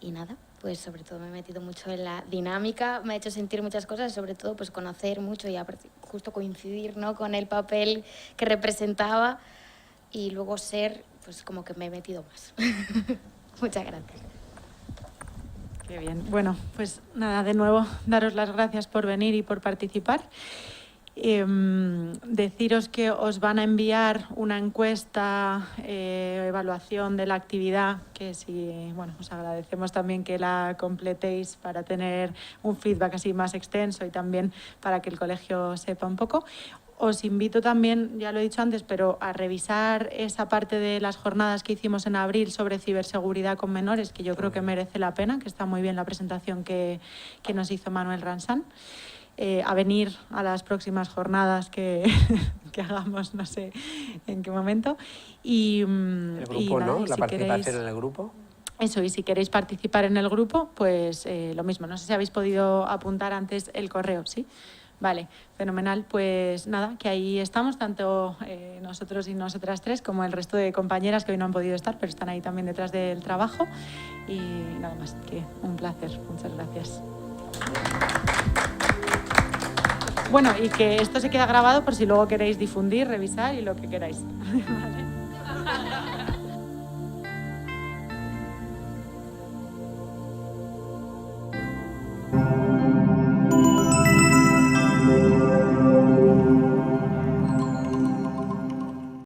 nada, pues sobre todo me he metido mucho en la dinámica, me ha hecho sentir muchas cosas, sobre todo pues conocer mucho y justo coincidir, ¿no?, con el papel que representaba y luego ser, pues como que me he metido más. Muchas gracias. Qué bien. Bueno, pues nada, de nuevo, daros las gracias por venir y por participar. Deciros que os van a enviar una encuesta, evaluación de la actividad, que sí, bueno, os agradecemos también que la completéis para tener un feedback así más extenso y también para que el colegio sepa un poco. Os invito también, ya lo he dicho antes, pero a revisar esa parte de las jornadas que hicimos en abril sobre ciberseguridad con menores, que yo creo que merece la pena, que está muy bien la presentación que nos hizo Manuel Ransán. A venir a las próximas jornadas que hagamos, no sé en qué momento. Y, el grupo, y nada, ¿no? La si participación queréis, en el grupo. Eso, y si queréis participar en el grupo, pues lo mismo. No sé si habéis podido apuntar antes el correo, ¿sí? Vale, fenomenal. Pues nada, que ahí estamos, tanto nosotros y nosotras tres, como el resto de compañeras que hoy no han podido estar, pero están ahí también detrás del trabajo. Y nada más, que un placer. Muchas gracias. Bueno, y que esto se queda grabado por si luego queréis difundir, revisar y lo que queráis. ¿Vale?